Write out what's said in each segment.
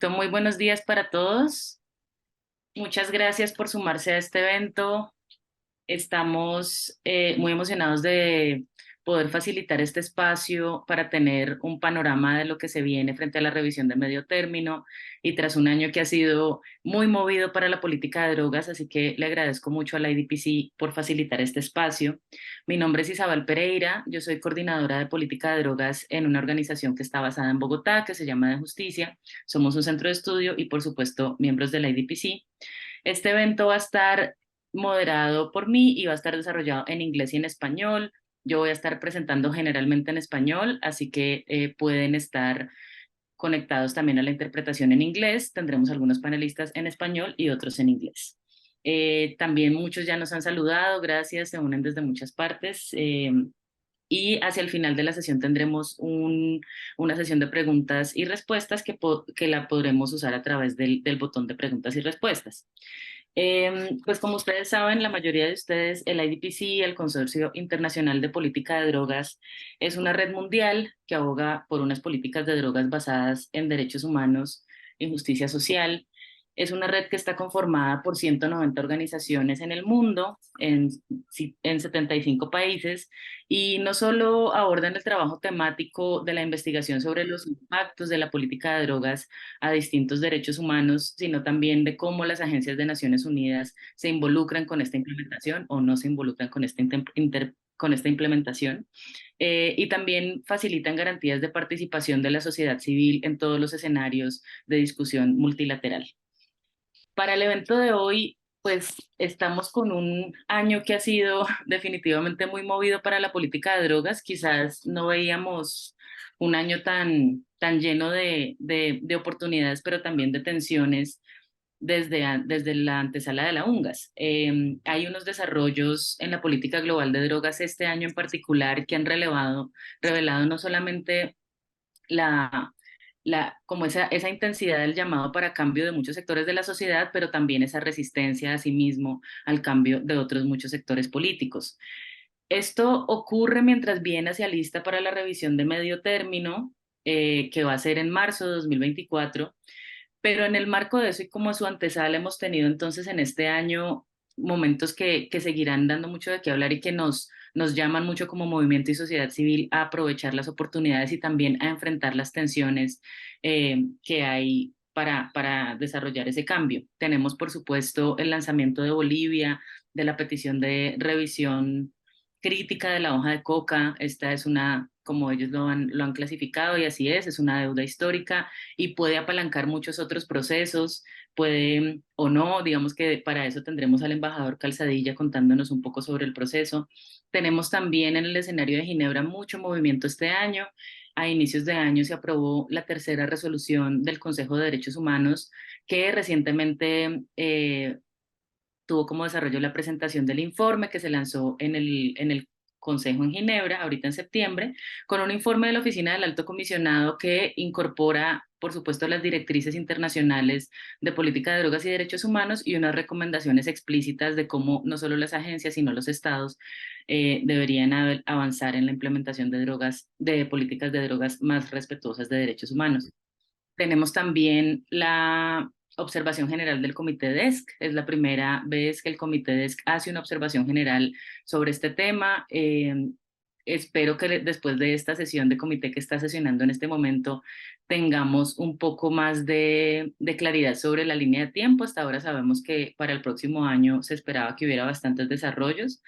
Muy buenos días para todos. Muchas gracias por sumarse a este evento. Estamos muy emocionados de poder facilitar este espacio para tener un panorama de lo que se viene frente a la revisión de medio término y tras un año que ha sido muy movido para la política de drogas, así que le agradezco mucho a la IDPC por facilitar este espacio. Mi nombre es Isabel Pereira, yo soy coordinadora de política de drogas en una organización que está basada en Bogotá, que se llama De Justicia. Somos un centro de estudio y, por supuesto, miembros de la IDPC. Este evento va a estar moderado por mí y va a estar desarrollado en inglés y en español. Yo voy a estar presentando generalmente en español, así que pueden estar conectados también a la interpretación en inglés. Tendremos algunos panelistas en español y otros en inglés. También muchos ya nos han saludado, gracias, se unen desde muchas partes. Y hacia el final de la sesión tendremos una sesión de preguntas y respuestas que la podremos usar a través del botón de preguntas y respuestas. Pues como ustedes saben, la mayoría de ustedes, el IDPC, el Consorcio Internacional de Política de Drogas, es una red mundial que aboga por unas políticas de drogas basadas en derechos humanos y justicia social. Es una red que está conformada por 190 organizaciones en el mundo, en 75 países, y no solo abordan el trabajo temático de la investigación sobre los impactos de la política de drogas a distintos derechos humanos, sino también de cómo las agencias de Naciones Unidas se involucran con esta implementación o no se involucran con con esta implementación. Y también facilitan garantías de participación de la sociedad civil en todos los escenarios de discusión multilateral. Para el evento de hoy, pues estamos con un año que ha sido definitivamente muy movido para la política de drogas. Quizás no veíamos un año tan lleno de oportunidades, pero también de tensiones desde la antesala de la UNGAS. Hay unos desarrollos en la política global de drogas este año en particular que han revelado no solamente la, como esa intensidad del llamado para cambio de muchos sectores de la sociedad, pero también esa resistencia a sí mismo al cambio de otros muchos sectores políticos. Esto ocurre mientras viene hacia lista para la revisión de medio término, que va a ser en marzo de 2024, pero en el marco de eso y como su antesala hemos tenido entonces en este año momentos que seguirán dando mucho de qué hablar y que nos llaman mucho como movimiento y sociedad civil a aprovechar las oportunidades y también a enfrentar las tensiones que hay para desarrollar ese cambio. Tenemos, por supuesto, el lanzamiento de Bolivia, de la petición de revisión crítica de la hoja de coca. Esta es una, como ellos lo han clasificado, y así es una deuda histórica y puede apalancar muchos otros procesos, puede o no, digamos que para eso tendremos al embajador Calzadilla contándonos un poco sobre el proceso. Tenemos también en el escenario de Ginebra mucho movimiento este año. A inicios de año se aprobó la tercera resolución del Consejo de Derechos Humanos que recientemente tuvo como desarrollo la presentación del informe que se lanzó en el Consejo en Ginebra, ahorita en septiembre, con un informe de la Oficina del Alto Comisionado que incorpora, por supuesto, las directrices internacionales de política de drogas y derechos humanos y unas recomendaciones explícitas de cómo no solo las agencias, sino los estados deberían avanzar en la implementación de drogas, de políticas de drogas más respetuosas de derechos humanos. Tenemos también la observación general del Comité DESC. Es la primera vez que el Comité DESC hace una observación general sobre este tema. Espero que después de esta sesión de comité que está sesionando en este momento tengamos un poco más de claridad sobre la línea de tiempo. Hasta ahora sabemos que para el próximo año se esperaba que hubiera bastantes desarrollos,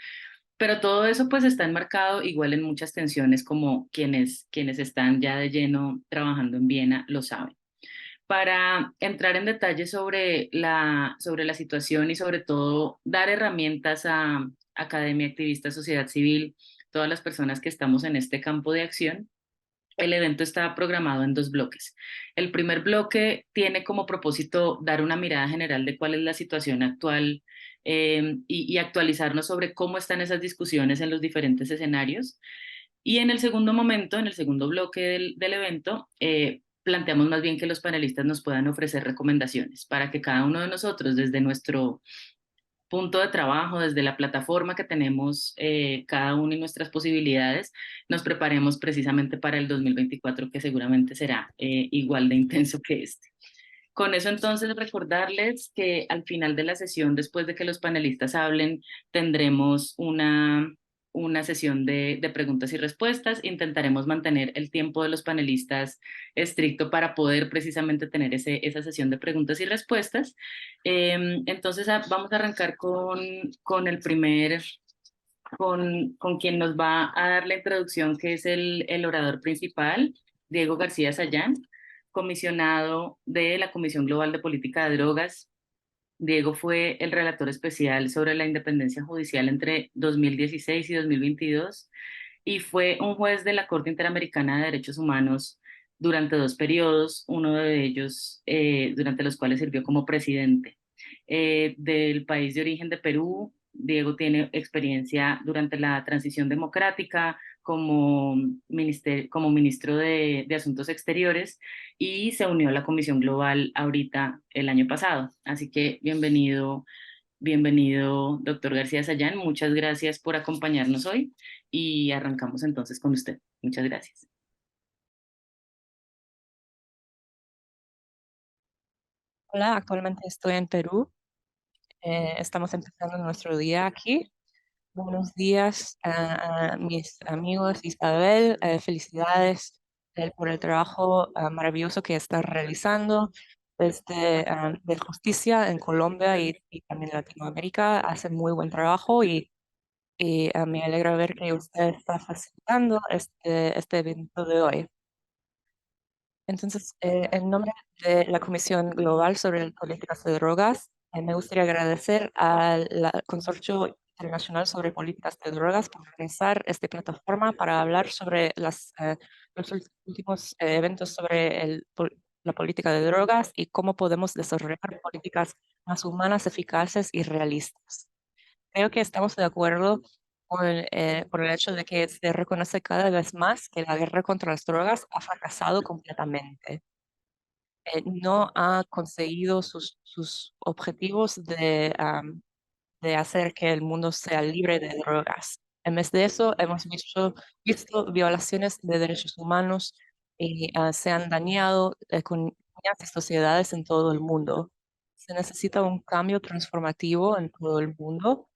pero todo eso pues está enmarcado igual en muchas tensiones como quienes están ya de lleno trabajando en Viena lo saben. Para entrar en detalle sobre la situación y sobre todo dar herramientas a academia, activistas, sociedad civil, todas las personas que estamos en este campo de acción, el evento está programado en dos bloques. El primer bloque tiene como propósito dar una mirada general de cuál es la situación actual y actualizarnos sobre cómo están esas discusiones en los diferentes escenarios. Y en el segundo momento, en el segundo bloque del evento, planteamos más bien que los panelistas nos puedan ofrecer recomendaciones para que cada uno de nosotros, desde nuestro punto de trabajo, desde la plataforma que tenemos cada uno y nuestras posibilidades, nos preparemos precisamente para el 2024, que seguramente será igual de intenso que este. Con eso entonces recordarles que al final de la sesión, después de que los panelistas hablen, tendremos una sesión de preguntas y respuestas. Intentaremos mantener el tiempo de los panelistas estricto para poder precisamente tener esa sesión de preguntas y respuestas. Entonces vamos a arrancar con el primer, con quien nos va a dar la introducción, que es el orador principal, Diego García Sayán, comisionado de la Comisión Global de Política de Drogas. Diego fue el relator especial sobre la independencia judicial entre 2016 y 2022 y fue un juez de la Corte Interamericana de Derechos Humanos durante dos periodos, uno de ellos durante los cuales sirvió como presidente. Del país de origen de Perú, Diego tiene experiencia durante la transición democrática como ministro de Asuntos Exteriores y se unió a la Comisión Global ahorita el año pasado. Así que bienvenido, bienvenido, doctor García Sayán. Muchas gracias por acompañarnos hoy y arrancamos entonces con usted. Muchas gracias. Hola, actualmente estoy en Perú. Estamos empezando nuestro día aquí. Buenos días a mis amigos. Isabel, felicidades por el trabajo maravilloso que estás realizando desde de justicia en Colombia y también Latinoamérica. Hace muy buen trabajo y me alegra ver que usted está facilitando este evento de hoy. Entonces, en nombre de la Comisión Global sobre Políticas de Drogas, me gustaría agradecer al Consorcio Internacional sobre Políticas de Drogas por organizar esta plataforma para hablar sobre los últimos eventos sobre la política de drogas y cómo podemos desarrollar políticas más humanas, eficaces y realistas. Creo que estamos de acuerdo por el hecho de que se reconoce cada vez más que la guerra contra las drogas ha fracasado completamente. No ha conseguido sus objetivos de hacer que el mundo sea libre de drogas. En vez de eso, hemos visto violaciones de derechos humanos y se han dañado economías y sociedades en todo el mundo. Se necesita un cambio transformativo en todo el mundo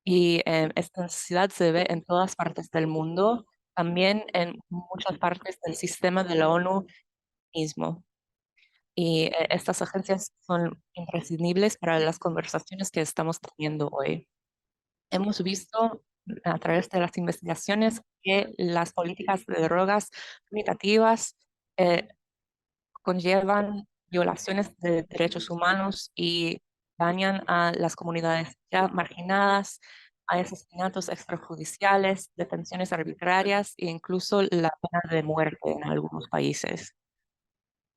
y esta necesidad se ve en todas partes del mundo, también en muchas partes del sistema de la ONU mismo. Y estas agencias son imprescindibles para las conversaciones que estamos teniendo hoy. Hemos visto a través de las investigaciones que las políticas de drogas punitivas eh, conllevan violaciones de derechos humanos y dañan a las comunidades ya marginadas, hay asesinatos extrajudiciales, detenciones arbitrarias e incluso la pena de muerte en algunos países.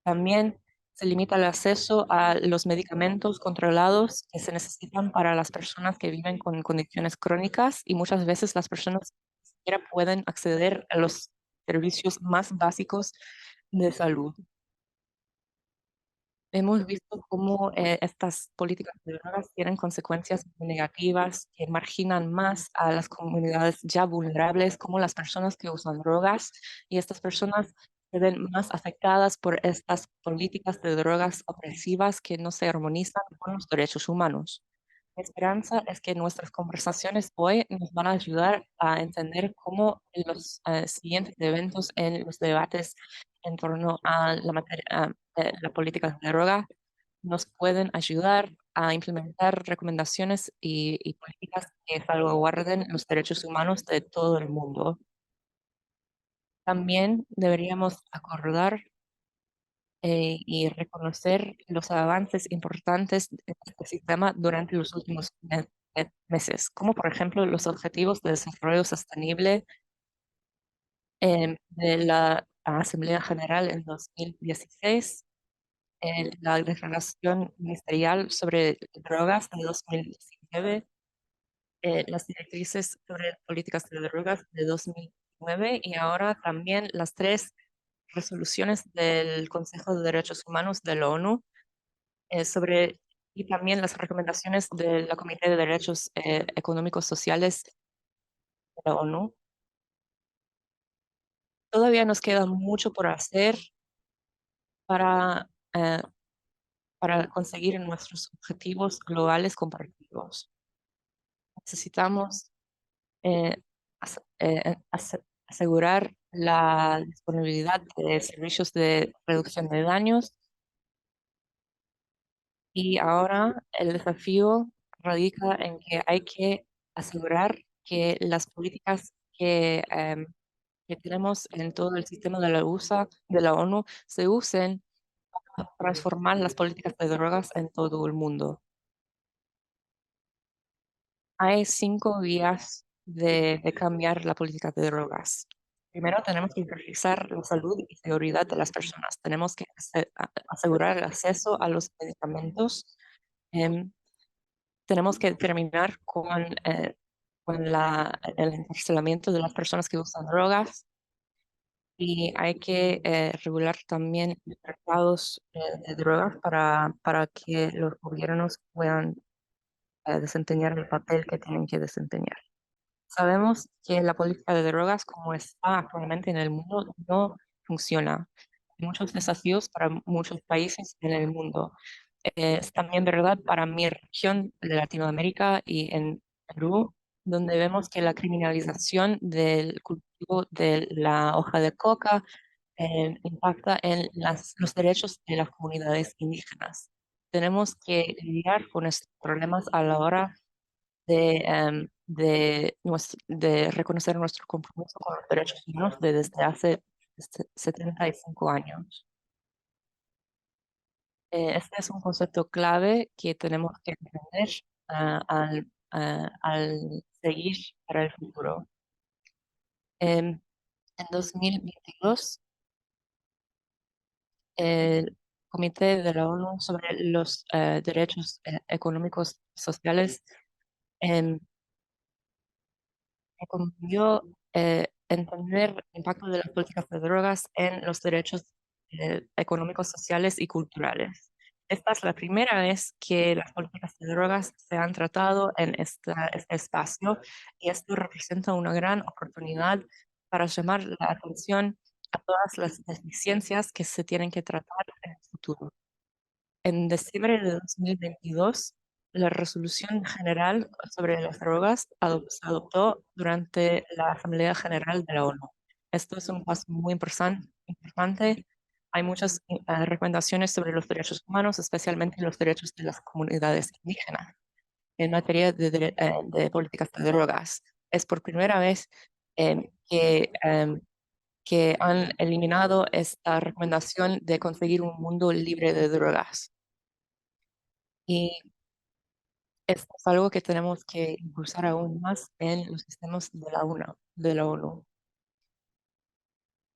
También se limita el acceso a los medicamentos controlados que se necesitan para las personas que viven con condiciones crónicas y muchas veces las personas ni siquiera pueden acceder a los servicios más básicos de salud. Hemos visto cómo estas políticas de drogas tienen consecuencias muy negativas que marginan más a las comunidades ya vulnerables, como las personas que usan drogas, y estas personas se ven más afectadas por estas políticas de drogas opresivas que no se armonizan con los derechos humanos. Mi esperanza es que nuestras conversaciones hoy nos van a ayudar a entender cómo los siguientes eventos en los debates en torno a la materia, la política de droga nos pueden ayudar a implementar recomendaciones y políticas que salvaguarden los derechos humanos de todo el mundo. También deberíamos acordar y reconocer los avances importantes de este sistema durante los últimos meses, como por ejemplo los Objetivos de Desarrollo Sostenible de la Asamblea General en 2016, la Declaración Ministerial sobre Drogas de 2019, las directrices sobre políticas de drogas de 2009 y ahora también las tres resoluciones del Consejo de Derechos Humanos de la ONU sobre y también las recomendaciones de la Comité de Derechos Económicos Sociales de la ONU. Todavía nos queda mucho por hacer para para conseguir nuestros objetivos globales compartidos. Necesitamos eh, asegurar la disponibilidad de servicios de reducción de daños y ahora el desafío radica en que hay que asegurar que las políticas que tenemos en todo el sistema de la de la ONU se usen para transformar las políticas de drogas en todo el mundo. Hay 5 vías de cambiar la política de drogas. Primero, tenemos que garantizar la salud y seguridad de las personas. Tenemos que asegurar el acceso a los medicamentos. em, Tenemos que terminar con el encarcelamiento de las personas que usan drogas y hay que regular también los mercados de drogas para que los gobiernos puedan desempeñar el papel que tienen que desempeñar. Sabemos que la política de drogas, como está actualmente en el mundo, no funciona. Hay muchos desafíos para muchos países en el mundo. Es también verdad para mi región de Latinoamérica y en Perú, donde vemos que la criminalización del cultivo de la hoja de coca impacta en los derechos de las comunidades indígenas. Tenemos que lidiar con estos problemas a la hora de reconocer nuestro compromiso con los derechos humanos desde hace 75 años. Este es un concepto clave que tenemos que entender al seguir para el futuro. En 2022, el Comité de la ONU sobre los derechos económicos y sociales em, recomendió entender el impacto de las políticas de drogas en los derechos económicos, sociales y culturales. Esta es la primera vez que las políticas de drogas se han tratado en este espacio y esto representa una gran oportunidad para llamar la atención a todas las deficiencias que se tienen que tratar en el futuro. En diciembre de 2022, la resolución general sobre las drogas se adoptó durante la Asamblea General de la ONU. Esto es un paso muy importante. Hay muchas recomendaciones sobre los derechos humanos, especialmente los derechos de las comunidades indígenas en materia de políticas de drogas. Es por primera vez que han eliminado esta recomendación de conseguir un mundo libre de drogas. Y esto es algo que tenemos que impulsar aún más en los sistemas de la ONU.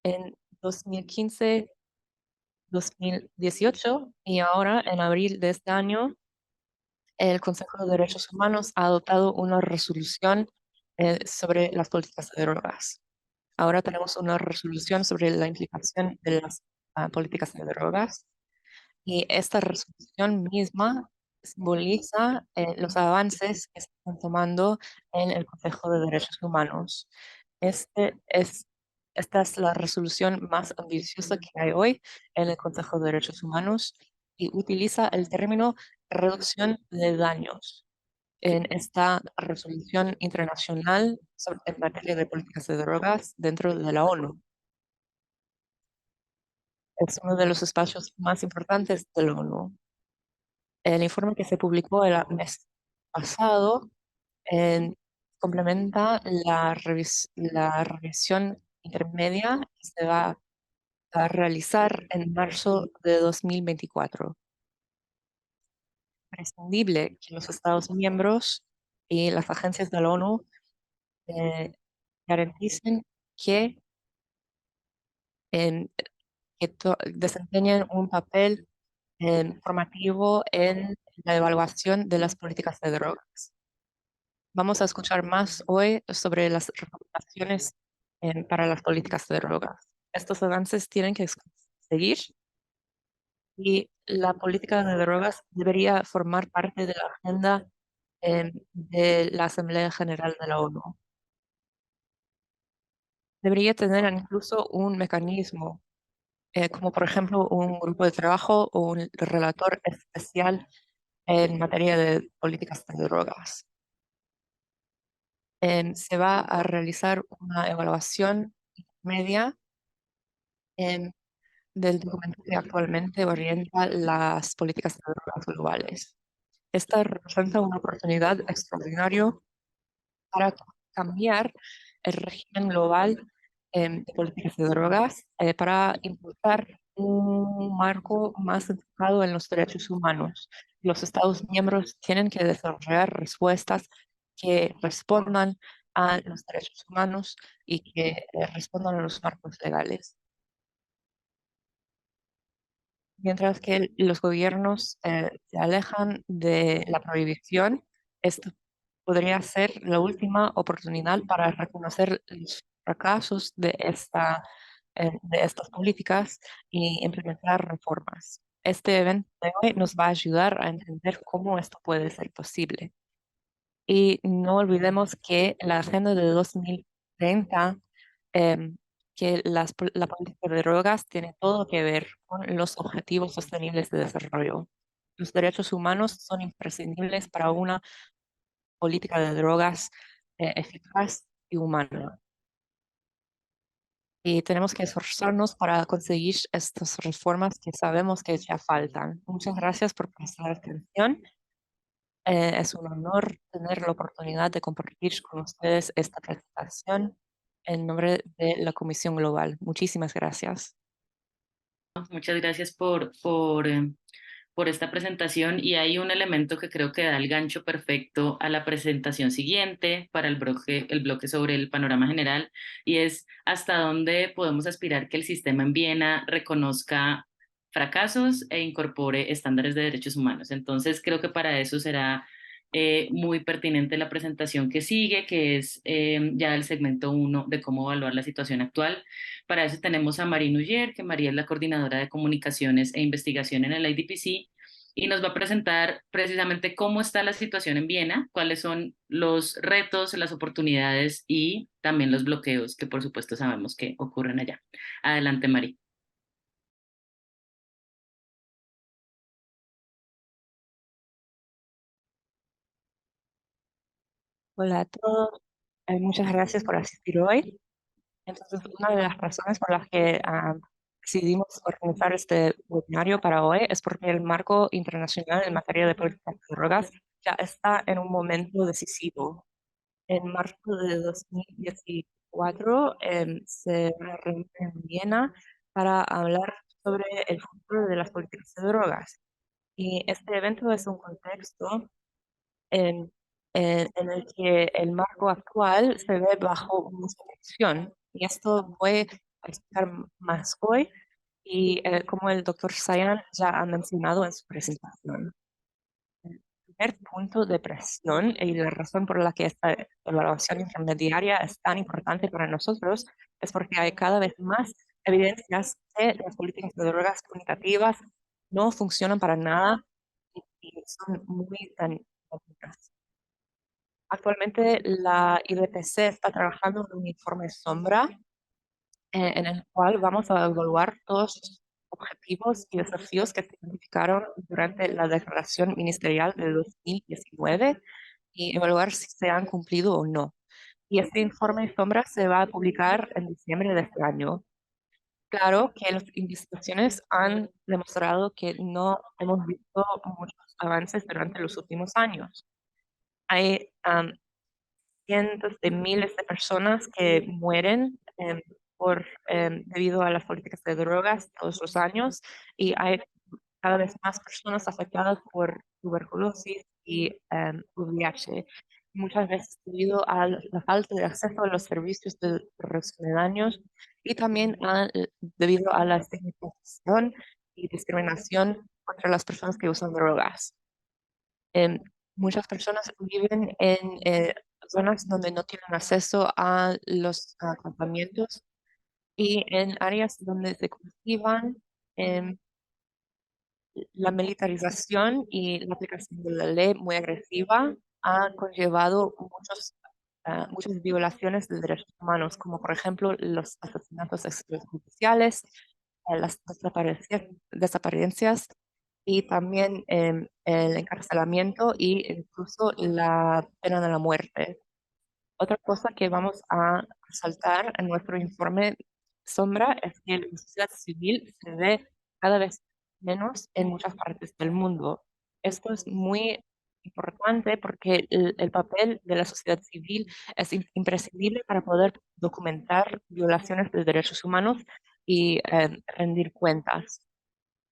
En 2015, 2018 y ahora en abril de este año, el Consejo de Derechos Humanos ha adoptado una resolución sobre las políticas de drogas. Ahora tenemos una resolución sobre la implicación de las políticas de drogas. Y esta resolución misma simboliza los avances que se están tomando en el Consejo de Derechos Humanos. Este es, esta es la resolución más ambiciosa que hay hoy en el Consejo de Derechos Humanos y utiliza el término reducción de daños en esta resolución internacional en materia de políticas de drogas dentro de la ONU. Es uno de los espacios más importantes de la ONU. El informe que se publicó el mes pasado eh, complementa la revisión intermedia que se va a realizar en marzo de 2024. Es imprescindible que los Estados miembros y las agencias de la ONU eh, garanticen que, en- desempeñen un papel formativo en la evaluación de las políticas de drogas. Vamos a escuchar más hoy sobre las recomendaciones para las políticas de drogas. Estos avances tienen que seguir y la política de drogas debería formar parte de la agenda de la Asamblea General de la ONU. Debería tener incluso un mecanismo como por ejemplo un grupo de trabajo o un relator especial en materia de políticas de drogas. Se va a realizar una evaluación media em, del documento que actualmente orienta las políticas de drogas globales. Esta representa una oportunidad extraordinaria para cambiar el régimen global de políticas de drogas, para impulsar un marco más enfocado en los derechos humanos. Los Estados miembros tienen que desarrollar respuestas que respondan a los derechos humanos y que respondan a los marcos legales. Mientras que los gobiernos se alejan de la prohibición, esto podría ser la última oportunidad para reconocer los fracasos de estas políticas y implementar reformas. Este evento de hoy nos va a ayudar a entender cómo esto puede ser posible. Y no olvidemos que la Agenda de 2030, em, que la política de drogas tiene todo que ver con los objetivos sostenibles de desarrollo. Los derechos humanos son imprescindibles para una política de drogas eficaz y humana. Y tenemos que esforzarnos para conseguir estas reformas que sabemos que ya faltan. Muchas gracias por prestar atención. Es un honor tener la oportunidad de compartir con ustedes esta presentación en nombre de la Comisión Global. Muchísimas gracias. Muchas gracias por esta presentación y hay un elemento que creo que da el gancho perfecto a la presentación siguiente para el bloque sobre el panorama general y es hasta dónde podemos aspirar que el sistema en Viena reconozca fracasos e incorpore estándares de derechos humanos. Entonces creo que para eso será muy pertinente la presentación que sigue, que es ya el segmento uno de cómo evaluar la situación actual. Para eso tenemos a Marie Nuyer, que María es la coordinadora de comunicaciones e investigación en el IDPC, y nos va a presentar precisamente cómo está la situación en Viena, cuáles son los retos, las oportunidades y también los bloqueos que por supuesto sabemos que ocurren allá. Adelante, María. Hola a todos. Muchas gracias por asistir hoy. Entonces, una de las razones por las que decidimos organizar este webinario para hoy es porque el marco internacional en materia de políticas de drogas ya está en un momento decisivo. En marzo de 2014 se reunió en Viena para hablar sobre el futuro de las políticas de drogas. Y este evento es un contexto en, en el que el marco actual se ve bajo mucha presión. Y esto voy a explicar más hoy y como el doctor Sayan ya ha mencionado en su presentación. El primer punto de presión y la razón por la que esta evaluación intermediaria es tan importante para nosotros es porque hay cada vez más evidencias que las políticas de drogas comunicativas no funcionan para nada y son muy dañinas. Actualmente la IDPC está trabajando en un informe sombra en el cual vamos a evaluar todos los objetivos y desafíos que se identificaron durante la declaración ministerial de 2019 y evaluar si se han cumplido o no. Y este informe sombra se va a publicar en diciembre de este año. Claro que las investigaciones han demostrado que no hemos visto muchos avances durante los últimos años. Hay cientos de miles de personas que mueren debido a las políticas de drogas todos los años y hay cada vez más personas afectadas por tuberculosis y VIH. Muchas veces debido a la falta de acceso a los servicios de los ciudadanos y también debido a la estigmatización y discriminación contra las personas que usan drogas. Em, Muchas personas viven en zonas donde no tienen acceso a los tratamientos y en áreas donde se cultivan. em, la militarización y la aplicación de la ley muy agresiva ha conllevado muchas violaciones de derechos humanos, como por ejemplo los asesinatos extrajudiciales, las desaparecencias y también el encarcelamiento e incluso la pena de la muerte. Otra cosa que vamos a resaltar en nuestro informe sombra es que la sociedad civil se ve cada vez menos en muchas partes del mundo. Esto es muy importante porque el papel de la sociedad civil es imprescindible para poder documentar violaciones de derechos humanos y rendir cuentas.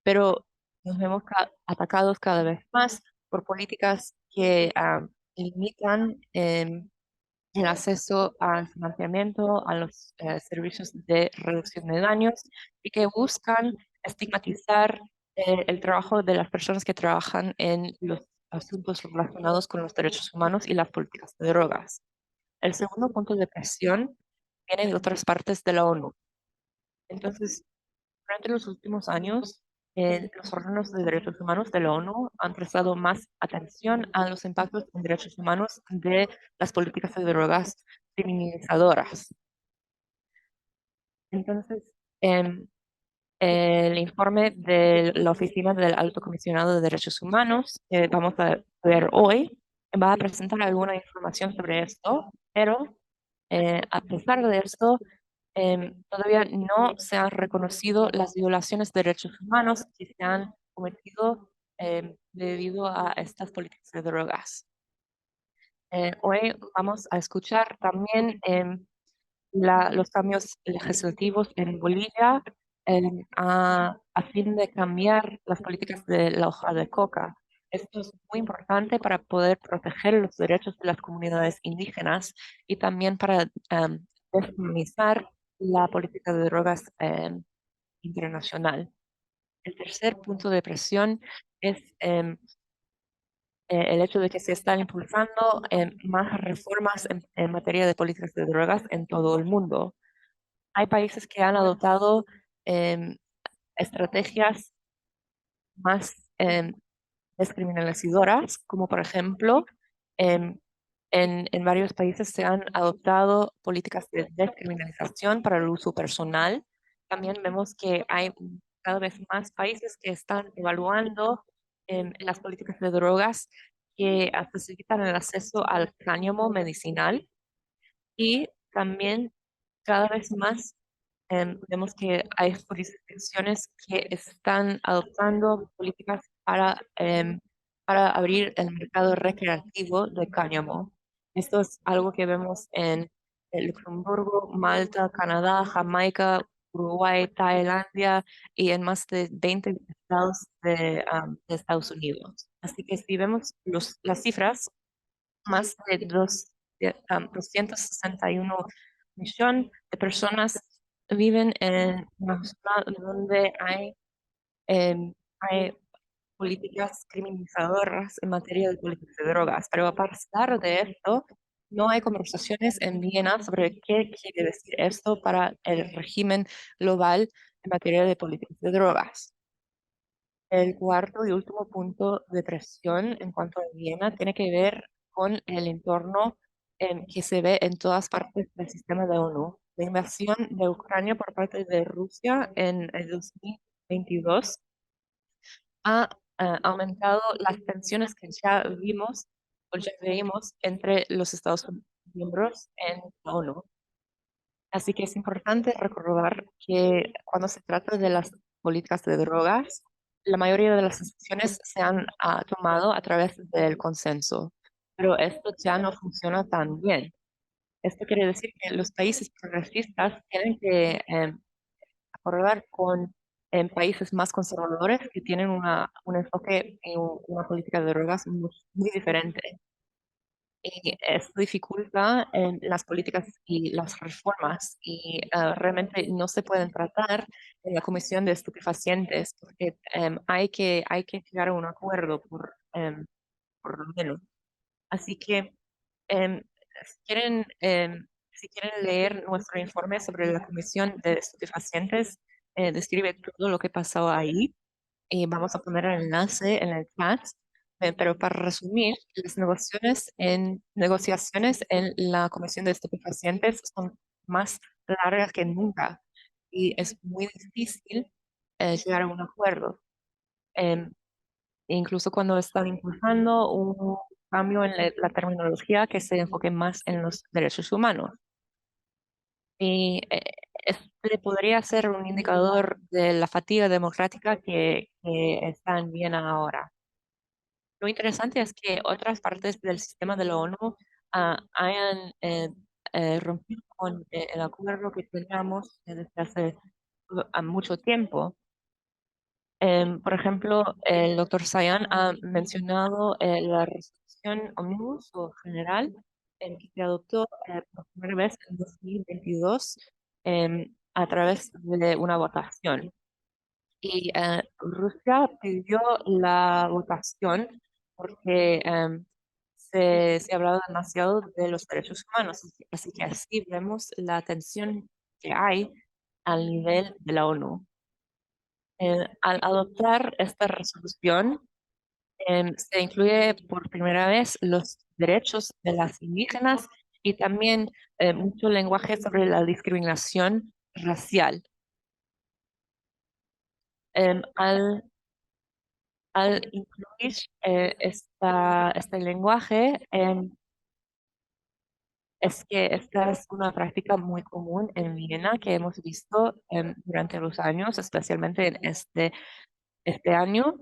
Pero nos vemos atacados cada vez más por políticas que limitan el acceso al financiamiento, a los servicios de reducción de daños y que buscan estigmatizar el trabajo de las personas que trabajan en los asuntos relacionados con los derechos humanos y las políticas de drogas. El segundo punto de presión viene de otras partes de la ONU. Entonces, durante los últimos años, los órganos de derechos humanos de la ONU han prestado más atención a los impactos en derechos humanos de las políticas de drogas criminalizadoras. Entonces, em, el informe de la Oficina del Alto Comisionado de Derechos Humanos que vamos a ver hoy va a presentar alguna información sobre esto, pero a pesar de esto, todavía no se han reconocido las violaciones de derechos humanos que se han cometido debido a estas políticas de drogas. Hoy vamos a escuchar también los cambios legislativos en Bolivia a fin de cambiar las políticas de la hoja de coca. Esto es muy importante para poder proteger los derechos de las comunidades indígenas y también para despenalizar la política de drogas internacional. El tercer punto de presión es el hecho de que se están impulsando más reformas en materia de políticas de drogas en todo el mundo. Hay países que han adoptado em, estrategias más descriminalizadoras, como por ejemplo, em, en varios países se han adoptado políticas de descriminalización para el uso personal. También vemos que hay cada vez más países que están evaluando las políticas de drogas que facilitan el acceso al cáñamo medicinal y también cada vez más vemos que hay jurisdicciones que están adoptando políticas para abrir el mercado recreativo de cáñamo. Esto es algo que vemos en Luxemburgo, Malta, Canadá, Jamaica, Uruguay, Tailandia y en más de 20 estados de Estados Unidos. Así que si vemos las cifras, más de 261 millones de personas viven en una zona donde hay políticas criminalizadoras en materia de políticas de drogas. Pero a pesar de esto, no hay conversaciones en Viena sobre qué quiere decir esto para el régimen global en materia de políticas de drogas. El cuarto y último punto de presión en cuanto a Viena tiene que ver con el entorno que se ve en todas partes del sistema de ONU. La invasión de Ucrania por parte de Rusia en el 2022 ha aumentado las tensiones que ya vimos o ya veíamos entre los Estados miembros en la ONU. Así que es importante recordar que cuando se trata de las políticas de drogas, la mayoría de las decisiones se han tomado a través del consenso, pero esto ya no funciona tan bien. Esto quiere decir que los países progresistas tienen que acordar con países más conservadores que tienen un enfoque y una política de drogas muy diferente. Y esto dificulta las políticas y las reformas y realmente no se pueden tratar en la Comisión de Estupefacientes porque hay que llegar a un acuerdo por lo menos. Así que em, si quieren leer nuestro informe sobre la Comisión de Estupefacientes, describe todo lo que pasó ahí y vamos a poner el enlace en el chat. Pero para resumir, las negociaciones en la Comisión de Estupefacientes son más largas que nunca y es muy difícil llegar a un acuerdo. Em, Incluso cuando están impulsando un cambio en la terminología que se enfoque más en los derechos humanos. Y este podría ser un indicador de la fatiga democrática que está en Viena ahora. Lo interesante es que otras partes del sistema de la ONU hayan rompido con el acuerdo que teníamos desde hace mucho tiempo. Por ejemplo, el doctor Sayan ha mencionado la resolución omnibus o general que se adoptó por primera vez en 2022 a través de una votación. Y Rusia pidió la votación porque se ha hablado demasiado de los derechos humanos, así que así vemos la tensión que hay al nivel de la ONU. Al adoptar esta resolución, se incluye por primera vez los derechos de las indígenas y también mucho lenguaje sobre la discriminación racial. Al incluir este lenguaje, es que esta es una práctica muy común en Viena que hemos visto durante los años, especialmente en este año,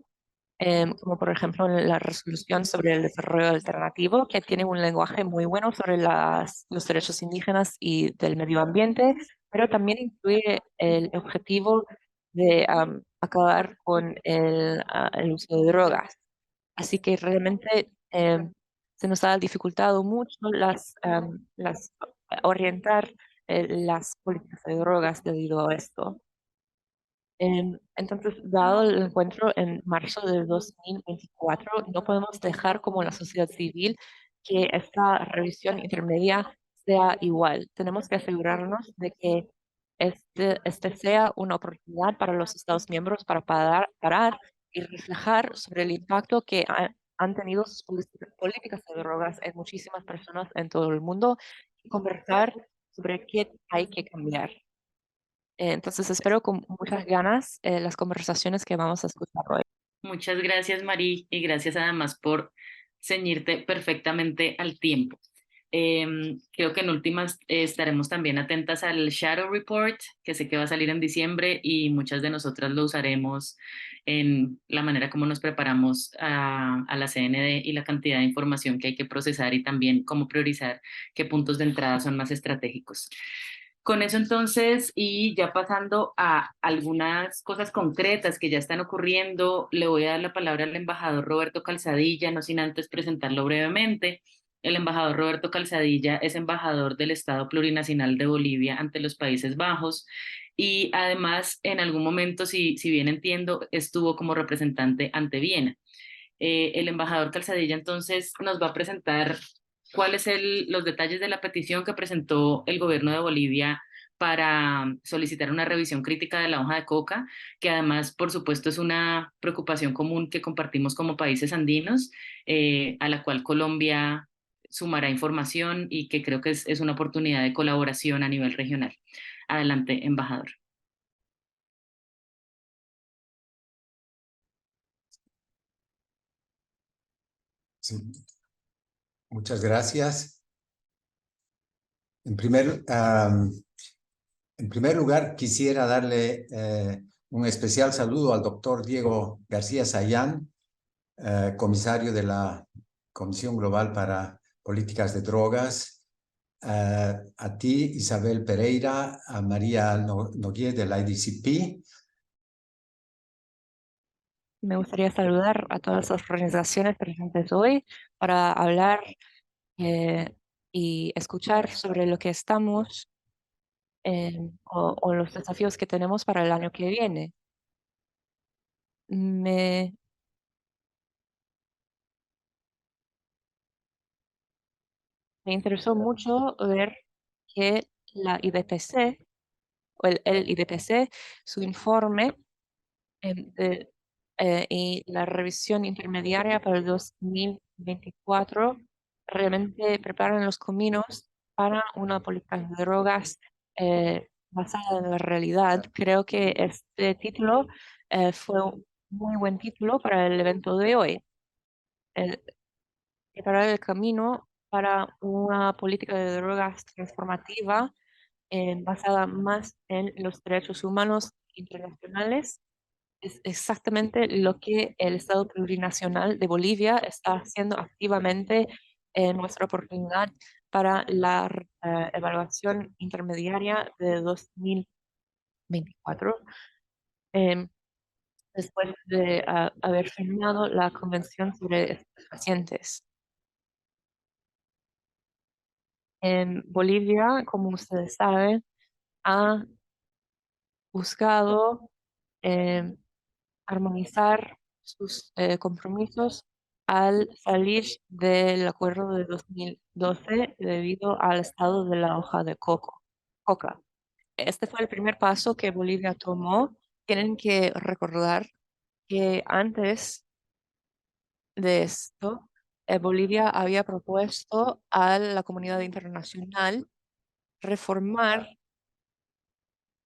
como por ejemplo en la resolución sobre el desarrollo alternativo, que tiene un lenguaje muy bueno sobre los derechos indígenas y del medio ambiente, pero también incluye el objetivo de acabar con el uso de drogas. Así que realmente se nos ha dificultado mucho orientar las políticas de drogas debido a esto. Entonces, dado el encuentro en marzo de 2024, no podemos dejar como la sociedad civil que esta revisión intermedia sea igual. Tenemos que asegurarnos de que este sea una oportunidad para los Estados miembros para parar y reflejar sobre el impacto que han tenido sus políticas de drogas en muchísimas personas en todo el mundo y conversar sobre qué hay que cambiar. Entonces espero con muchas ganas las conversaciones que vamos a escuchar hoy. Muchas gracias, Mari, y gracias además por ceñirte perfectamente al tiempo. Creo que en últimas estaremos también atentas al Shadow Report, que sé que va a salir en diciembre y muchas de nosotras lo usaremos en la manera como nos preparamos a la CND y la cantidad de información que hay que procesar y también cómo priorizar qué puntos de entrada son más estratégicos. Con eso entonces, y ya pasando a algunas cosas concretas que ya están ocurriendo, le voy a dar la palabra al embajador Roberto Calzadilla, no sin antes presentarlo brevemente. El embajador Roberto Calzadilla es embajador del Estado Plurinacional de Bolivia ante los Países Bajos y además en algún momento, si bien entiendo, estuvo como representante ante Viena. El embajador Calzadilla entonces nos va a presentar cuáles son los detalles de la petición que presentó el gobierno de Bolivia para solicitar una revisión crítica de la hoja de coca, que además, por supuesto, es una preocupación común que compartimos como países andinos, a la cual Colombia sumará información y que creo que es una oportunidad de colaboración a nivel regional. Adelante, embajador. Sí, muchas gracias. En primer, en primer lugar, quisiera darle un especial saludo al doctor Diego García Sayán, comisario de la Comisión Global para Políticas de Drogas, a ti, Isabel Pereira, a María Nogué del IDCP. Me gustaría saludar a todas las organizaciones presentes hoy para hablar eh, y escuchar sobre lo que estamos o los desafíos que tenemos para el año que viene. Me, me interesó mucho ver que la IDPC, o el IDPC, su informe y la revisión intermediaria para el 2024 realmente preparan los caminos para una política de drogas basada en la realidad, creo que este título fue un muy buen título para el evento de hoy. El, Preparar el camino para una política de drogas transformativa basada más en los derechos humanos internacionales. Es exactamente lo que el Estado plurinacional de Bolivia está haciendo activamente en nuestra oportunidad para la evaluación intermediaria de 2024, em, después de haber firmado la Convención sobre Estupefacientes. En Bolivia, como ustedes saben, ha buscado em, armonizar sus compromisos al salir del acuerdo de 2012 debido al estado de la hoja de coca. Este fue el primer paso que Bolivia tomó. Tienen que recordar que antes de esto, Bolivia había propuesto a la comunidad internacional reformar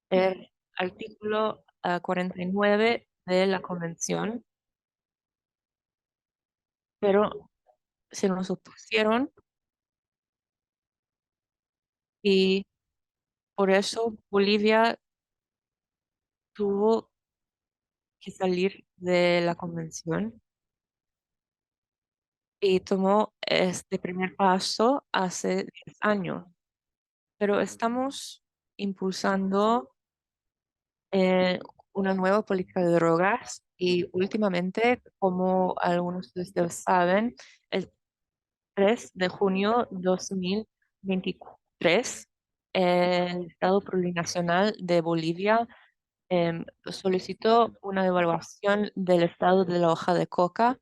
el artículo 49 de la convención, pero se nos opusieron y por eso Bolivia tuvo que salir de la convención y tomó este primer paso hace 10 años. Pero estamos impulsando eh, una nueva política de drogas y últimamente, como algunos de ustedes saben, el 3 de junio 2023, el Estado Plurinacional de Bolivia solicitó una evaluación del estado de la hoja de coca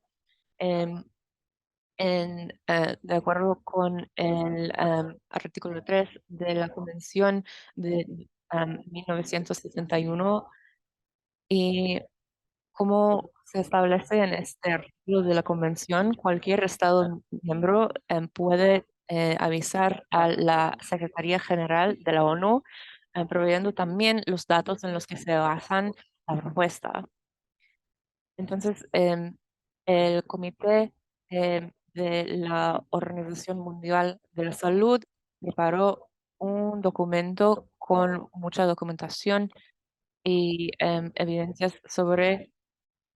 em, de acuerdo con el artículo 3 de la Convención de 1971 y como se establece en este artículo de la Convención, cualquier Estado miembro puede avisar a la Secretaría General de la ONU, proveyendo también los datos en los que se basan la propuesta. Entonces, el Comité de la Organización Mundial de la Salud preparó un documento con mucha documentación y evidencias sobre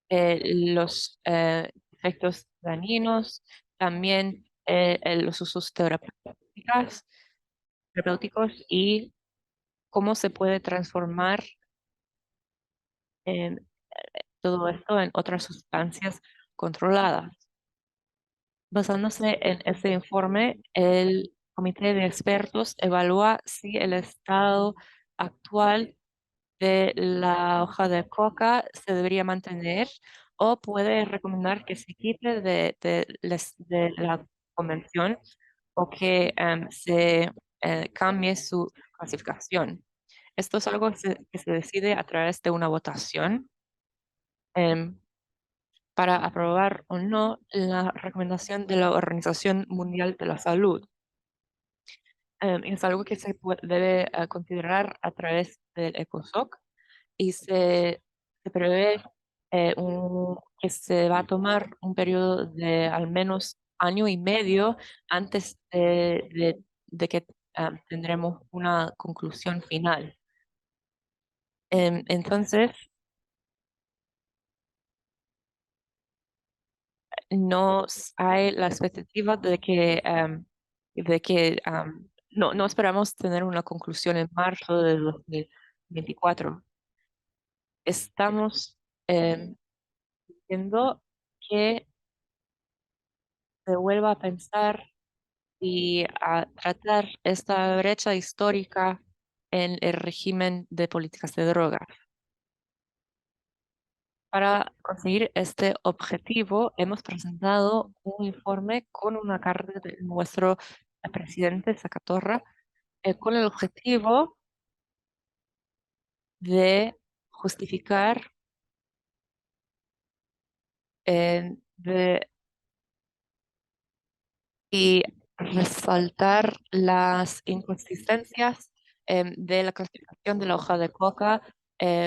los efectos dañinos, también los usos terapéuticos y cómo se puede transformar em, todo esto en otras sustancias controladas. Basándose en ese informe, el comité de expertos evalúa si el estado actual de la hoja de coca se debería mantener o puede recomendar que se quite de la convención o que se cambie su clasificación. Esto es algo que se decide a través de una votación em, para aprobar o no la recomendación de la Organización Mundial de la Salud. Es algo que debe considerar a través del ECOSOC y se prevé que se va a tomar un periodo de al menos año y medio antes de que tendremos una conclusión final. Entonces, no hay la expectativa de que no esperamos tener una conclusión en marzo de 2024. Estamos viendo que se vuelva a pensar y a tratar esta brecha histórica en el régimen de políticas de drogas. Para conseguir este objetivo, hemos presentado un informe con una carta de nuestro presidente Sacatorra, con el objetivo de justificar de y resaltar las inconsistencias de la clasificación de la hoja de coca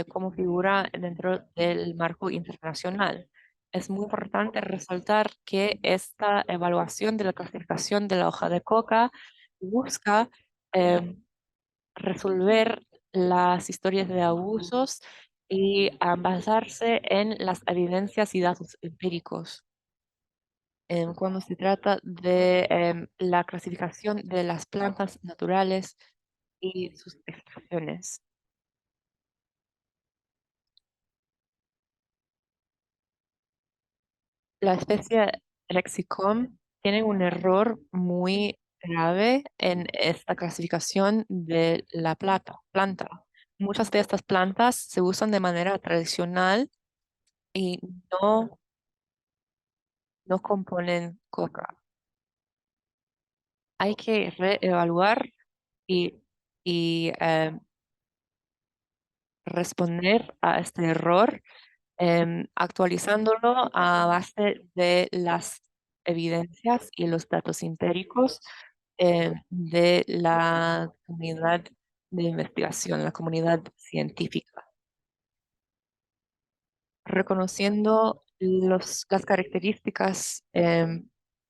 como figura dentro del marco internacional. Es muy importante resaltar que esta evaluación de la clasificación de la hoja de coca busca resolver las historias de abusos y basarse en las evidencias y datos empíricos. Cuando se trata de la clasificación de las plantas naturales y sus extracciones. La especie Lexicon tiene un error muy grave en esta clasificación de la planta. Muchas de estas plantas se usan de manera tradicional y no, no componen coca. Hay que reevaluar y, y responder a este error actualizándolo a base de las evidencias y los datos empíricos de la comunidad de investigación, la comunidad científica, reconociendo las características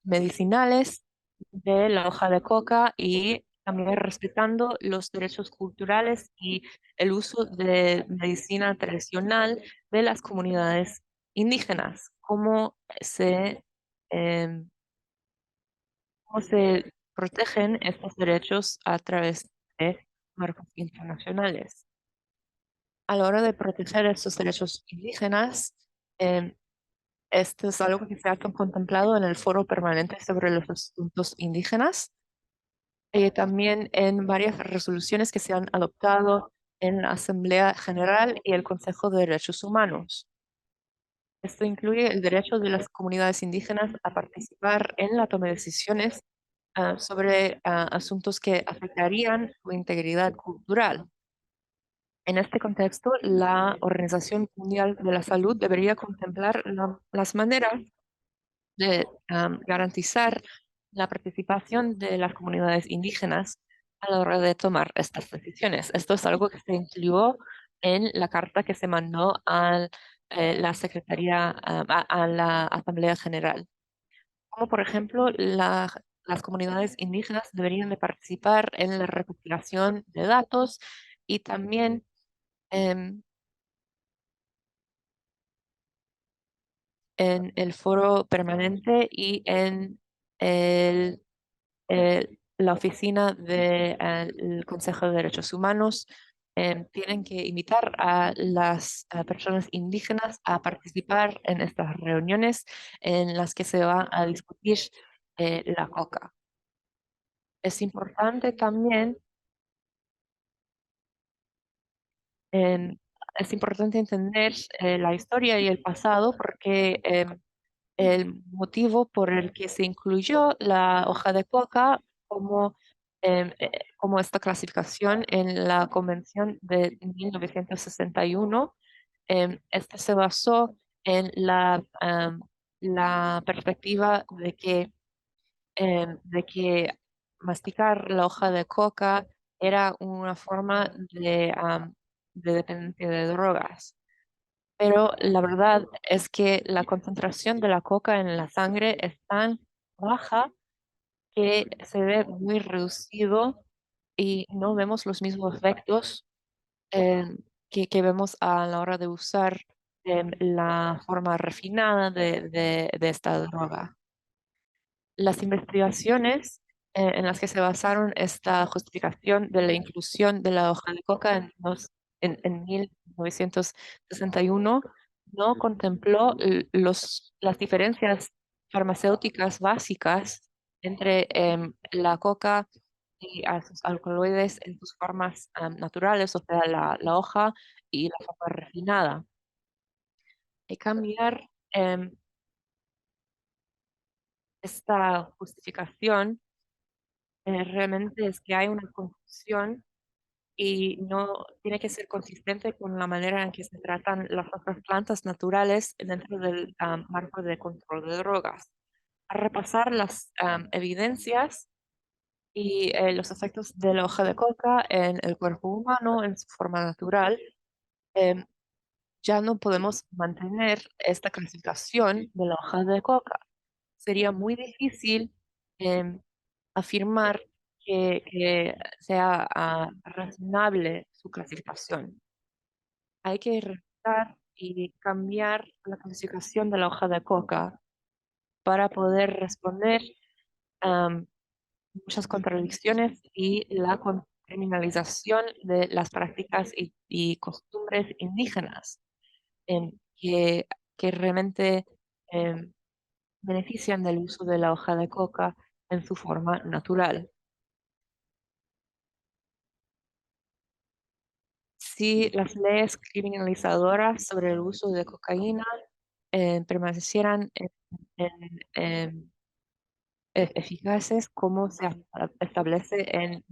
medicinales de la hoja de coca y también respetando los derechos culturales y el uso de medicina tradicional de las comunidades indígenas, em, cómo se protegen estos derechos a través de marcos internacionales. A la hora de proteger estos derechos indígenas, em, esto es algo que se ha contemplado en el Foro Permanente sobre los Asuntos Indígenas y también en varias resoluciones que se han adoptado en la Asamblea General y el Consejo de Derechos Humanos. Esto incluye el derecho de las comunidades indígenas a participar en la toma de decisiones sobre asuntos que afectarían su integridad cultural. En este contexto, la Organización Mundial de la Salud debería contemplar las maneras de garantizar la participación de las comunidades indígenas a la hora de tomar estas decisiones. Esto es algo que se incluyó en la carta que se mandó a la Secretaría, a la Asamblea General. Como por ejemplo, las comunidades indígenas deberían de participar en la recopilación de datos y también em, en el foro permanente y en la oficina del Consejo de Derechos Humanos. Tienen que invitar a las personas indígenas a participar en estas reuniones en las que se va a discutir la coca. Es importante también, em, es importante entender la historia y el pasado porque el motivo por el que se incluyó la hoja de coca como, como esta clasificación en la Convención de 1961. Este se basó en la perspectiva de que masticar la hoja de coca era una forma de dependencia de drogas. Pero la verdad es que la concentración de la coca en la sangre es tan baja que se ve muy reducido y no vemos los mismos efectos eh, que vemos a la hora de usar la forma refinada de esta droga. Las investigaciones en las que se basaron esta justificación de la inclusión de la hoja de coca en 1961 no contempló las diferencias farmacéuticas básicas entre la coca y a sus alcaloides en sus formas naturales, o sea, la hoja y la forma refinada. Y cambiar esta justificación realmente es que hay una confusión y no tiene que ser consistente con la manera en que se tratan las otras plantas naturales dentro del marco de control de drogas. Al repasar las evidencias y los efectos de la hoja de coca en el cuerpo humano en su forma natural, em, ya no podemos mantener esta clasificación de la hoja de coca. Sería muy difícil em, afirmar que sea razonable su clasificación. Hay que revisar y cambiar la clasificación de la hoja de coca para poder responder a muchas contradicciones y la criminalización de las prácticas y costumbres indígenas em, que, que realmente em, benefician del uso de la hoja de coca en su forma natural. Si las leyes criminalizadoras sobre el uso de cocaína permanecieran en eficaces como se establece en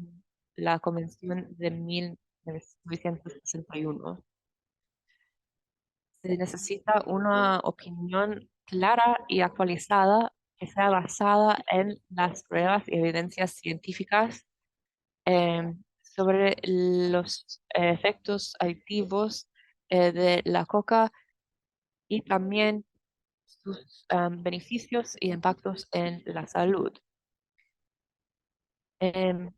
la Convención de 1961. Se necesita una opinión clara y actualizada que sea basada en las pruebas y evidencias científicas sobre los efectos adictivos de la coca y también sus beneficios y impactos en la salud. Em,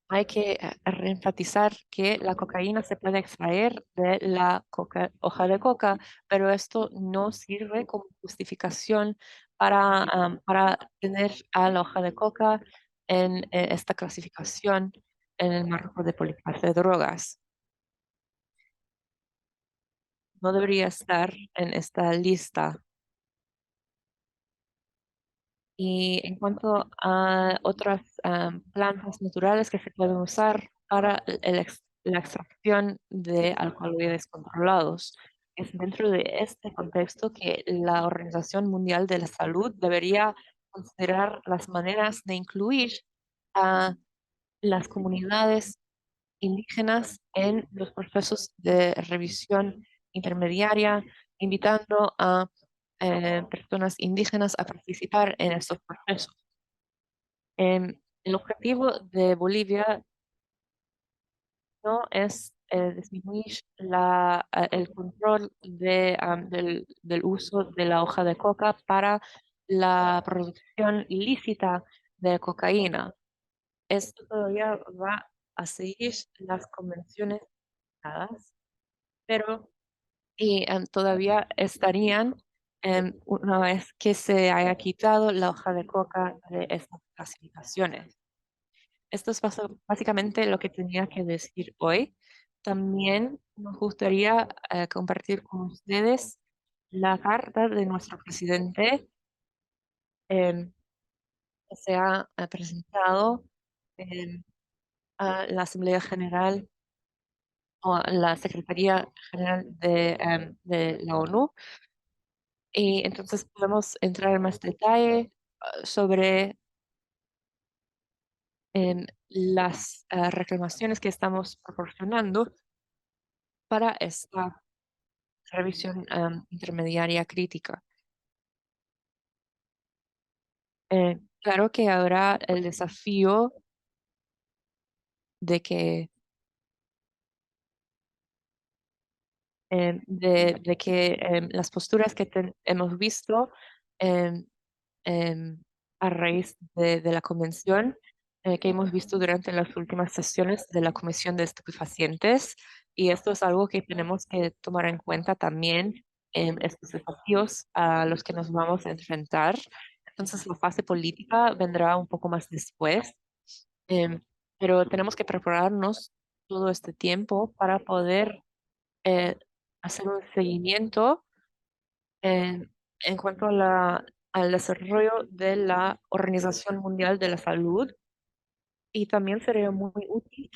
Hay que reenfatizar que la cocaína se puede extraer de la hoja de coca, pero esto no sirve como justificación para tener a la hoja de coca en esta clasificación en el marco de políticas de drogas. No debería estar en esta lista. Y en cuanto a otras plantas naturales que se pueden usar para la extracción de alcaloides controlados, es dentro de este contexto que la Organización Mundial de la Salud debería considerar las maneras de incluir a las comunidades indígenas en los procesos de revisión intermediaria, invitando a personas indígenas a participar en estos procesos. El objetivo de Bolivia no es disminuir el control del uso de la hoja de coca para la producción ilícita de cocaína. Esto todavía va a seguir las convenciones dadas, pero todavía estarían una vez que se haya quitado la hoja de coca de estas clasificaciones. Esto es básicamente lo que tenía que decir hoy. También nos gustaría compartir con ustedes la carta de nuestro presidente em, que se ha presentado em, a la Asamblea General o a la Secretaría General de la ONU. Y entonces podemos entrar en más detalle sobre las reclamaciones que estamos proporcionando para esta revisión intermediaria crítica. Claro que habrá el desafío de que, las posturas que hemos visto em, em, a raíz de la convención que hemos visto durante las últimas sesiones de la Comisión de Estupefacientes. Y esto es algo que tenemos que tomar en cuenta también en estos desafíos a los que nos vamos a enfrentar. Entonces, la fase política vendrá un poco más después, em, pero tenemos que prepararnos todo este tiempo para poder eh, hacer un seguimiento en cuanto a al desarrollo de la Organización Mundial de la Salud. Y también sería muy útil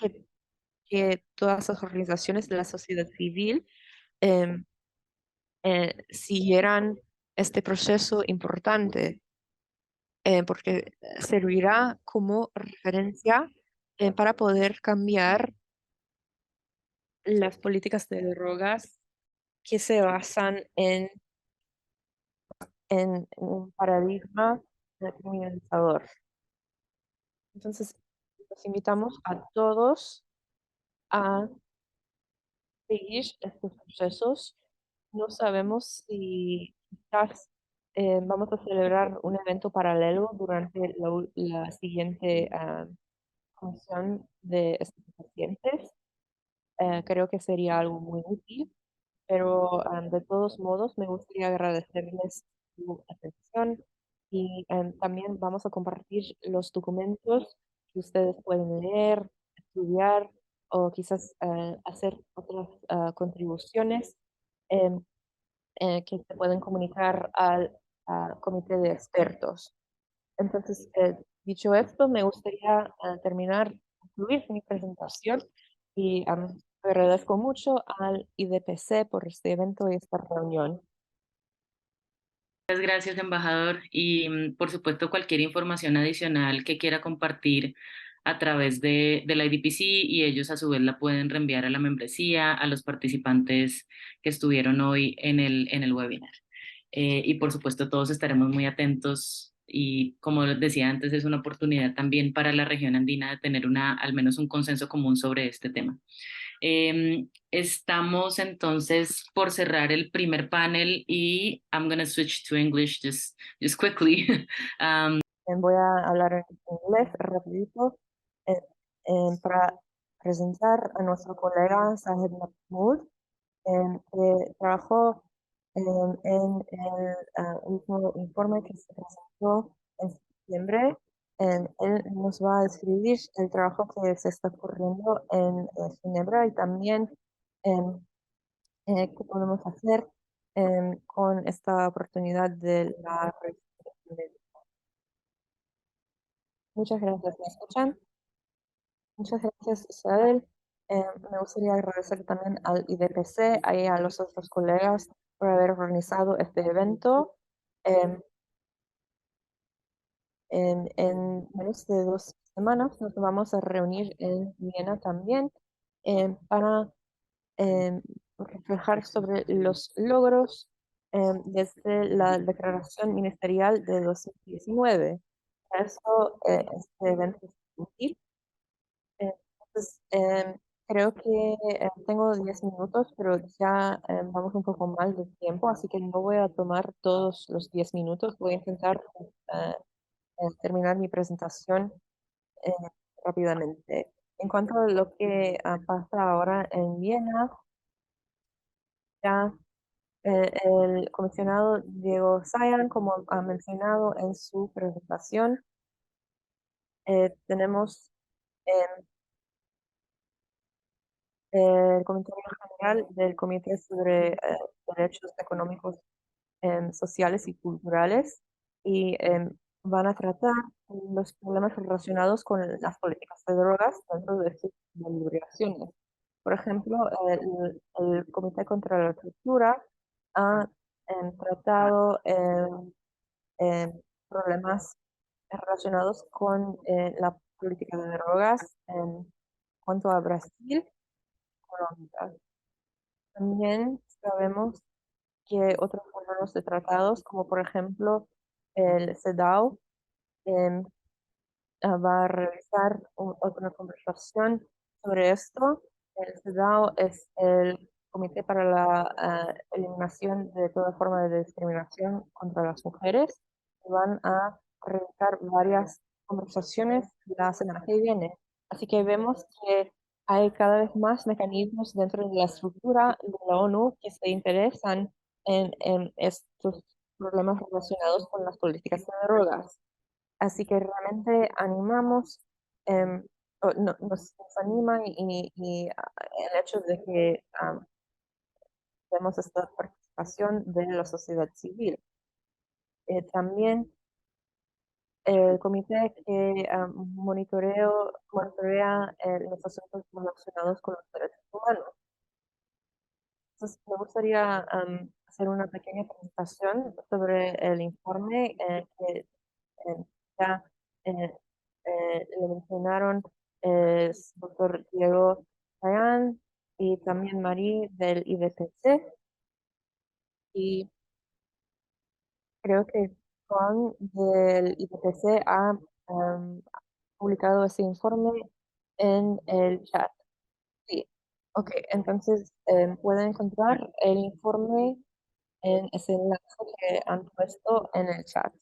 que todas las organizaciones de la sociedad civil em, siguieran este proceso importante, porque servirá como referencia para poder cambiar las políticas de drogas que se basan en un paradigma criminalizador. Entonces, los invitamos a todos a seguir estos procesos. No sabemos si quizás vamos a celebrar un evento paralelo durante la siguiente comisión de estos pacientes. Creo que sería algo muy útil, pero de todos modos me gustaría agradecerles su atención y también vamos a compartir los documentos que ustedes pueden leer, estudiar o quizás hacer otras contribuciones em, que se pueden comunicar al comité de expertos. Entonces, dicho esto, me gustaría terminar, concluir mi presentación y agradezco mucho al IDPC por este evento y esta reunión. Muchas gracias, embajador. Y por supuesto, cualquier información adicional que quiera compartir a través de la IDPC y ellos a su vez la pueden reenviar a la membresía, a los participantes que estuvieron hoy en el webinar. Y por supuesto, todos estaremos muy atentos y como les decía antes, es una oportunidad también para la región andina de tener al menos un consenso común sobre este tema. Estamos entonces por cerrar el primer panel y I'm going to switch to English just quickly. Voy a hablar en inglés rapidito eh, para presentar a nuestro colega Sahid Mahmood, que trabajó en el último informe que se presentó en septiembre. Él nos va a describir el trabajo que se está ocurriendo en Ginebra y también em, qué podemos hacer con esta oportunidad de la revisión. Muchas gracias, ¿me escuchan? Muchas gracias, Isabel. Me gustaría agradecer también al IDPC y a los otros colegas por haber organizado este evento. Em, en menos de 2 semanas nos vamos a reunir en Viena también para em, reflejar sobre los logros desde la declaración ministerial de 2019. Para eso, este evento es útil. Entonces, creo que tengo 10 minutos, pero ya vamos un poco mal de tiempo, así que no voy a tomar todos los 10 minutos. Voy a intentar eh, terminar mi presentación eh, rápidamente. En cuanto a lo que pasa ahora en Viena, ya el comisionado Diego Sayan, como ha mencionado en su presentación, tenemos el Comentario General del Comité sobre Derechos Económicos, Sociales y Culturales y van a tratar los problemas relacionados con las políticas de drogas dentro de sus deliberaciones. Por ejemplo, el Comité contra la Tortura ha tratado problemas relacionados con la política de drogas en cuanto a Brasil. Colombia. También sabemos que otros órganos de tratados, como por ejemplo el CEDAW, em, va a realizar otra conversación sobre esto. El CEDAW es el Comité para la Eliminación de toda forma de discriminación contra las mujeres. Van a realizar varias conversaciones la semana que viene. Así que vemos que hay cada vez más mecanismos dentro de la estructura de la ONU que se interesan en estos problemas relacionados con las políticas de drogas. Así que realmente animamos, nos anima el hecho de que vemos esta participación de la sociedad civil. También el comité que monitorea los asuntos relacionados con los derechos humanos. Entonces, me gustaría hacer una pequeña presentación sobre el informe que ya eh, le mencionaron el doctor Diego Sayan y también Marí del IDPC. Y creo que Juan del IDPC ha publicado ese informe en el chat. Sí. Ok, entonces pueden encontrar el informe en ese enlace que han puesto en el chat.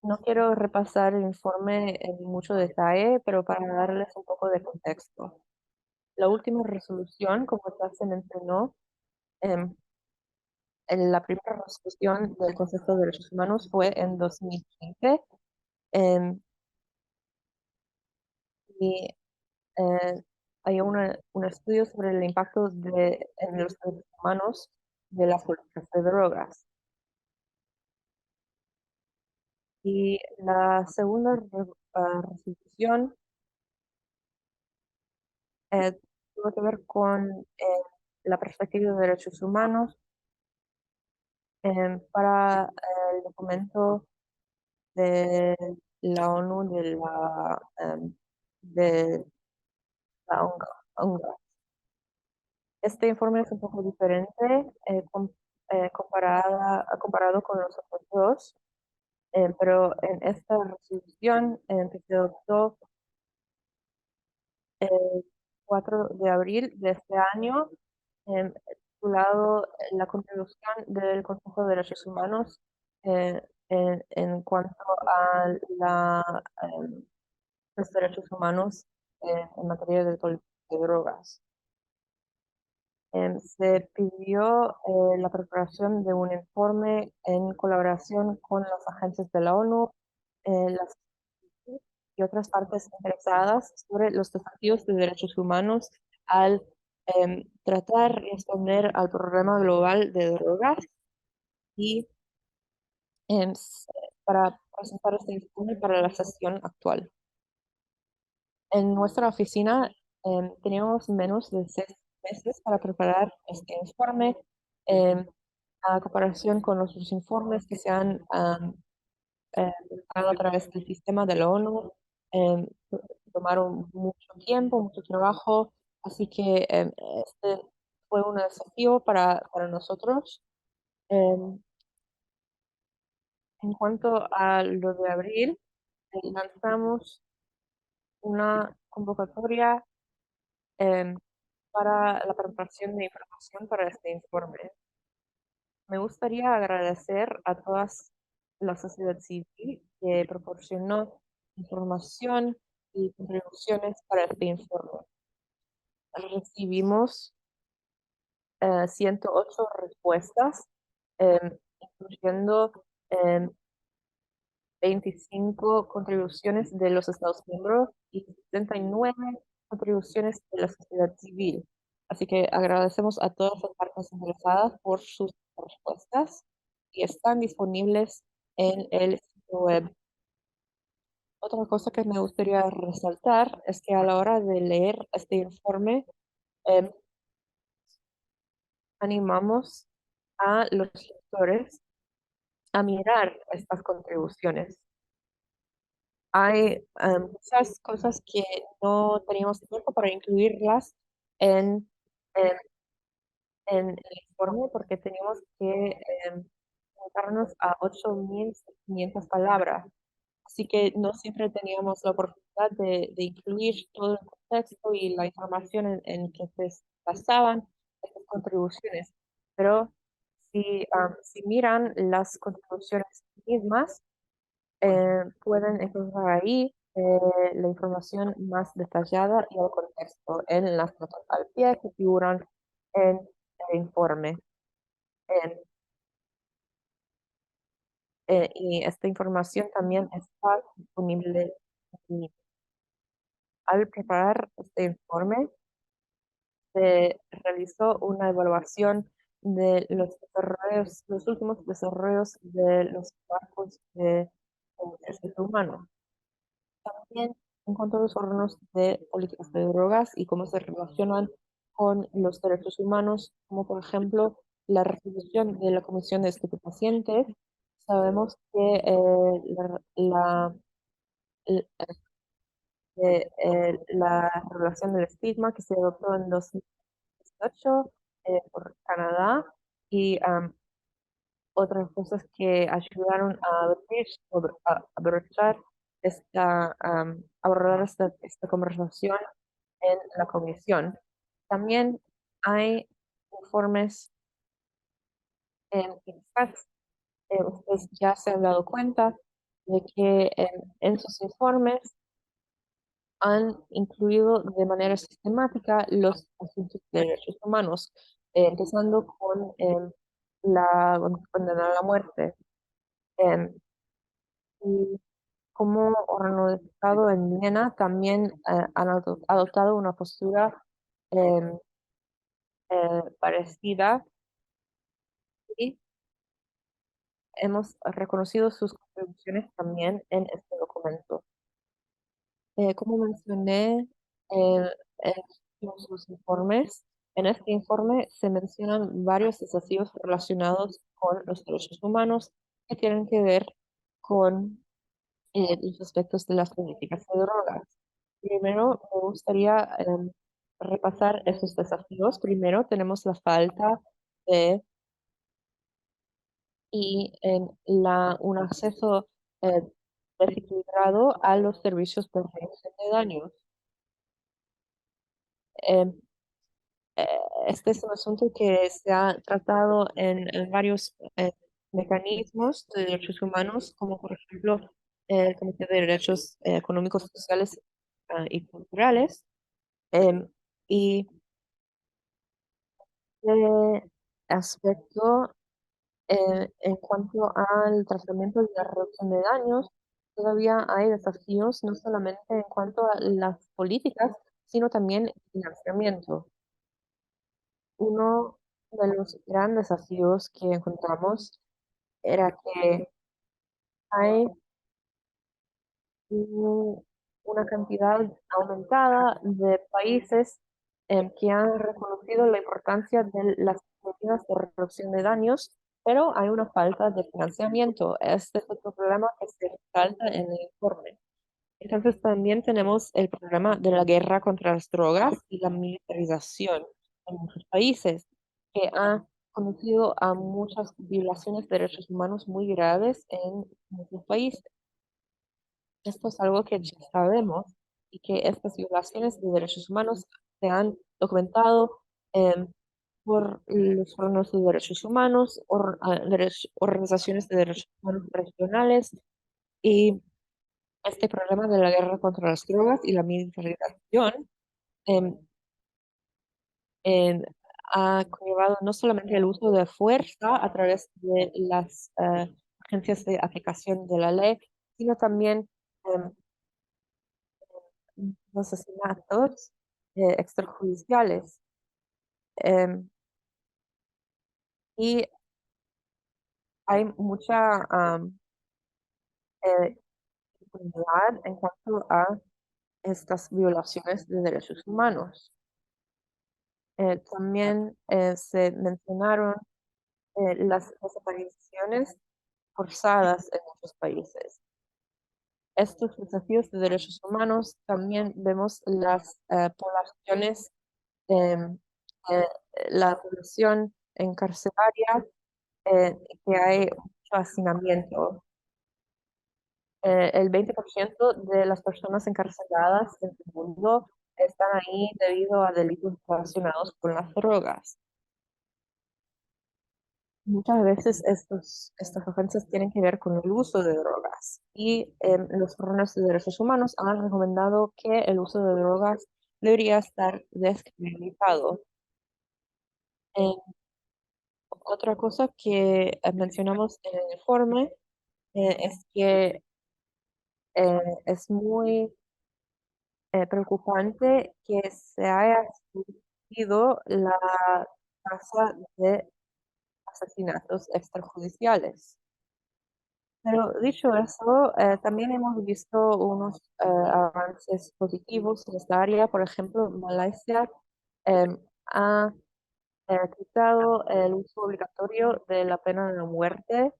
No quiero repasar el informe en mucho detalle, pero para darles un poco de contexto. La última resolución, como ya se mencionó, em, la primera resolución del Consejo de Derechos Humanos fue en 2015 em, y hay un estudio sobre el impacto en los derechos humanos de las políticas de drogas. Y la segunda resolución tuvo que ver con la perspectiva de derechos humanos para el documento de la ONU de la UNGA. Este informe es un poco diferente comparado con los otros dos, pero en esta resolución que se adoptó el 4 de abril de este año, titulado La contribución del Consejo de Derechos Humanos en cuanto a los derechos humanos en materia de drogas. Se pidió la preparación de un informe en colaboración con los agentes de la ONU, las y otras partes interesadas sobre los desafíos de derechos humanos al tratar de responder al problema global de drogas y para presentar este informe para la sesión actual. En nuestra oficina teníamos menos de 6 meses para preparar este informe a comparación con los otros informes que se han a través del sistema de la ONU. em, Tomaron mucho tiempo, mucho trabajo, así que este fue un desafío para nosotros. Em, en cuanto a lo de abril, lanzamos una convocatoria em, para la preparación de información para este informe. Me gustaría agradecer a todas la sociedad civil que proporcionó información y contribuciones para este informe. Recibimos 108 respuestas, incluyendo em, 25 contribuciones de los Estados miembros y 79 contribuciones de la sociedad civil. Así que agradecemos a todas las partes interesadas por sus respuestas y están disponibles en el sitio web. Otra cosa que me gustaría resaltar es que a la hora de leer este informe, em, animamos a los lectores a mirar estas contribuciones. Hay muchas cosas que no teníamos tiempo para incluirlas en, em, en el informe porque teníamos que limitarnos a 8.500 palabras. Así que no siempre teníamos la oportunidad de incluir todo el contexto y la información en que se basaban estas contribuciones. Pero si miran las contribuciones mismas, pueden encontrar ahí la información más detallada y el contexto en las notas al pie que figuran en el informe. Em, y esta información también está disponible aquí. Al preparar este informe, se realizó una evaluación de los últimos desarrollos de los trabajos de derechos humanos. También en cuanto a los órganos de políticas de drogas y cómo se relacionan con los derechos humanos, como por ejemplo la resolución de la Comisión de Estupefacientes, sabemos que la regulación del estigma que se adoptó en 2018 por Canadá y otras cosas que ayudaron a abrir, a abrochar abordar esta conversación en la comisión. También hay informes quizás ustedes ya se han dado cuenta de que en sus informes han incluido de manera sistemática los asuntos de derechos humanos, empezando con la condena a la muerte. em, y como órgano de Estado en Viena también han adoptado una postura em, parecida y hemos reconocido sus contribuciones también en este documento. Como mencioné eh, en sus informes, en este informe se mencionan varios desafíos relacionados con los derechos humanos que tienen que ver con los aspectos de las políticas de drogas. Primero, me gustaría repasar esos desafíos. Primero, tenemos la falta de un acceso eh, desequilibrado a los servicios de reducción de daños. Em, eh, este es un asunto que se ha tratado en varios mecanismos de derechos humanos, como por ejemplo el Comité de Derechos Económicos, Sociales y Culturales. em, y este aspecto, en cuanto al tratamiento y la reducción de daños, todavía hay desafíos no solamente en cuanto a las políticas, sino también el financiamiento. Uno de los grandes desafíos que encontramos era que hay u- una cantidad aumentada de países que han reconocido la importancia de las medidas de reducción de daños, pero hay una falta de financiamiento. Este es otro problema que se resalta en el informe. Entonces también tenemos el problema de la guerra contra las drogas y la militarización en muchos países, que ha conducido a muchas violaciones de derechos humanos muy graves en muchos países. Esto es algo que ya sabemos y que estas violaciones de derechos humanos se han documentado em, por los órganos de derechos humanos, organizaciones de derechos humanos regionales y este problema de la guerra contra las drogas y la militarización em, em, ha conllevado no solamente el uso de fuerza a través de las agencias de aplicación de la ley, sino también em, los asesinatos extrajudiciales. em, y hay mucha eh, impunidad en cuanto a estas violaciones de derechos humanos. También se mencionaron las desapariciones forzadas en muchos países. Estos desafíos de derechos humanos también vemos las poblaciones, em, eh, la población encarcelaria, que hay mucho hacinamiento. El 20% de las personas encarceladas en el mundo están ahí debido a delitos relacionados con las drogas. Muchas veces estas ofensas tienen que ver con el uso de drogas y los órganos de derechos humanos han recomendado que el uso de drogas debería estar descriminalizado. Eh, Otra cosa que mencionamos en el informe es que es muy preocupante que se haya subido la tasa de asesinatos extrajudiciales. Pero dicho eso, también hemos visto unos avances positivos en esta área. Por ejemplo, Malasia ha quitado el uso obligatorio de la pena de la muerte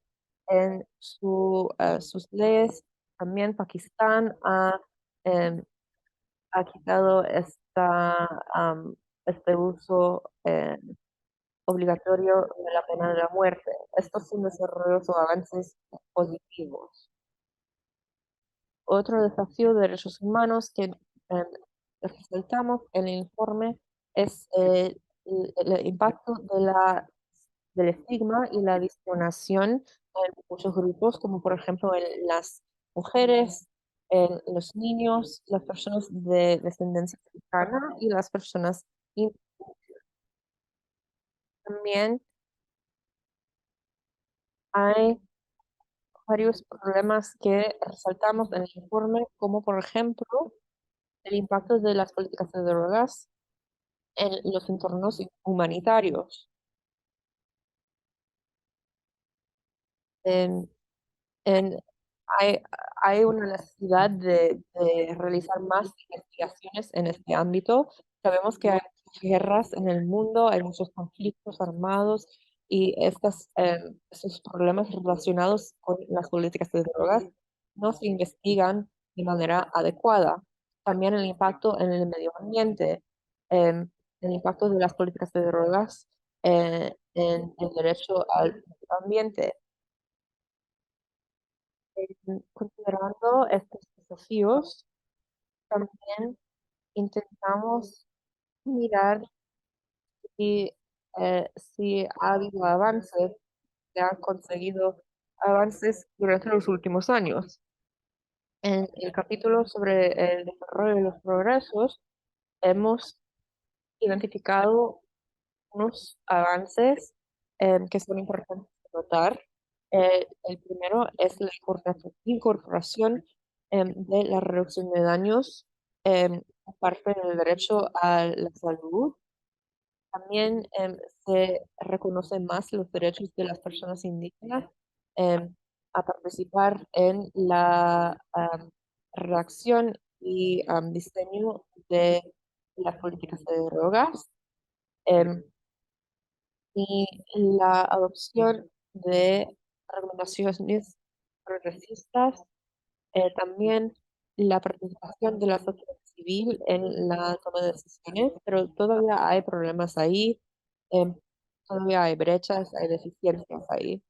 en sus leyes. También Pakistán em, ha quitado este uso obligatorio de la pena de la muerte. Estos son desarrollos o avances positivos. Otro desafío de derechos humanos que resaltamos en el informe es el impacto del estigma y la discriminación en muchos grupos, como por ejemplo en las mujeres, en los niños, las personas de descendencia africana y las personas indígenas. También hay varios problemas que resaltamos en el informe, como por ejemplo el impacto de las políticas de drogas en los entornos humanitarios. En, en- hay, hay una necesidad de realizar más investigaciones en este ámbito. Sabemos que hay guerras en el mundo, hay muchos conflictos armados y estos problemas relacionados con las políticas de drogas no se investigan de manera adecuada. También el impacto en el medio ambiente, em, el impacto de las políticas de drogas en el derecho al medio ambiente. Considerando estos desafíos, también intentamos mirar si ha habido avances, se han conseguido avances durante los últimos años. En el capítulo sobre el desarrollo y los progresos, hemos identificado unos avances que son importantes de notar. El primero es la incorporación de la reducción de daños parte del derecho a la salud. También se reconocen más los derechos de las personas indígenas em, a participar en la redacción y diseño de las políticas de drogas. em, y la adopción de recomendaciones progresistas, también la participación de la sociedad civil en la toma de decisiones, pero todavía hay problemas ahí, em, todavía hay brechas, hay deficiencias ahí.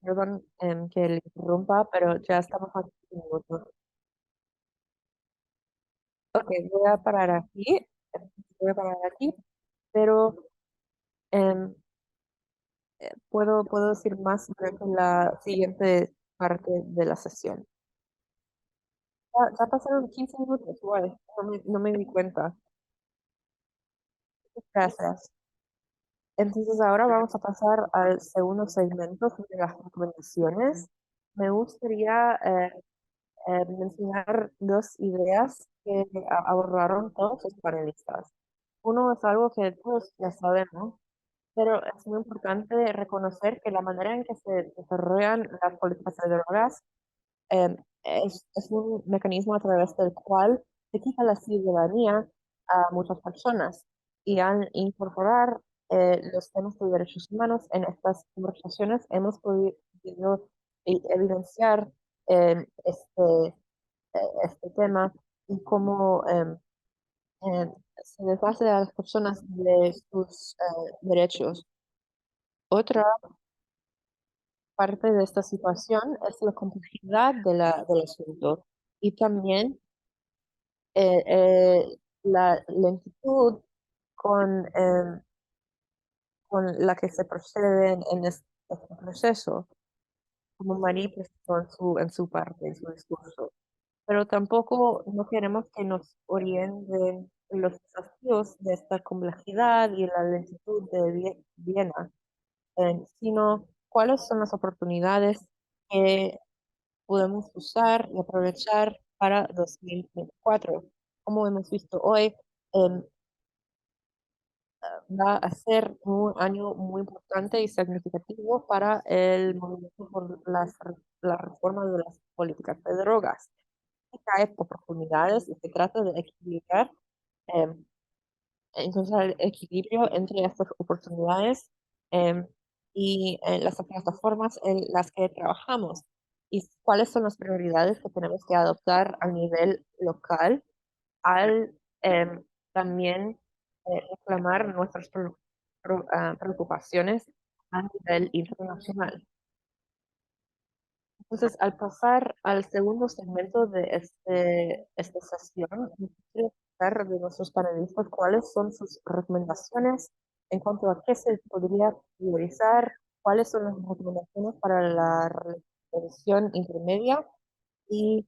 Perdón que le interrumpa, pero ya estamos a 15 minutos. Ok, voy a parar aquí, pero em, puedo decir más sobre la siguiente parte de la sesión. Ya pasaron 15 minutos, guay, no me di cuenta. Gracias. Entonces ahora vamos a pasar al segundo segmento de las recomendaciones. Me gustaría mencionar dos ideas que abordaron todos los panelistas. Uno es algo que todos ya sabemos, pero es muy importante reconocer que la manera en que se desarrollan las políticas de drogas es un mecanismo a través del cual se quita la ciudadanía a muchas personas y al incorporar los temas de derechos humanos en estas conversaciones hemos podido evidenciar este tema y cómo se deshace a las personas de sus derechos. Otra parte de esta situación es la complejidad del asunto y también la lentitud con, con la que se procede en este proceso, como Marí presentó en su parte, en su discurso. Pero tampoco no queremos que nos orienten los desafíos de esta complejidad y la lentitud de Viena, sino cuáles son las oportunidades que podemos usar y aprovechar para 2024. Como hemos visto hoy, em, va a ser un año muy importante y significativo para el movimiento por la reforma de las políticas de drogas. Hay oportunidades y se trata de equilibrar, em, encontrar el equilibrio entre estas oportunidades em, y las plataformas en las que trabajamos y cuáles son las prioridades que tenemos que adoptar a nivel local al también reclamar nuestras preocupaciones a nivel internacional. Entonces, al pasar al segundo segmento de esta sesión, me gustaría saber de nuestros panelistas cuáles son sus recomendaciones en cuanto a qué se podría priorizar, cuáles son las recomendaciones para la revisión intermedia y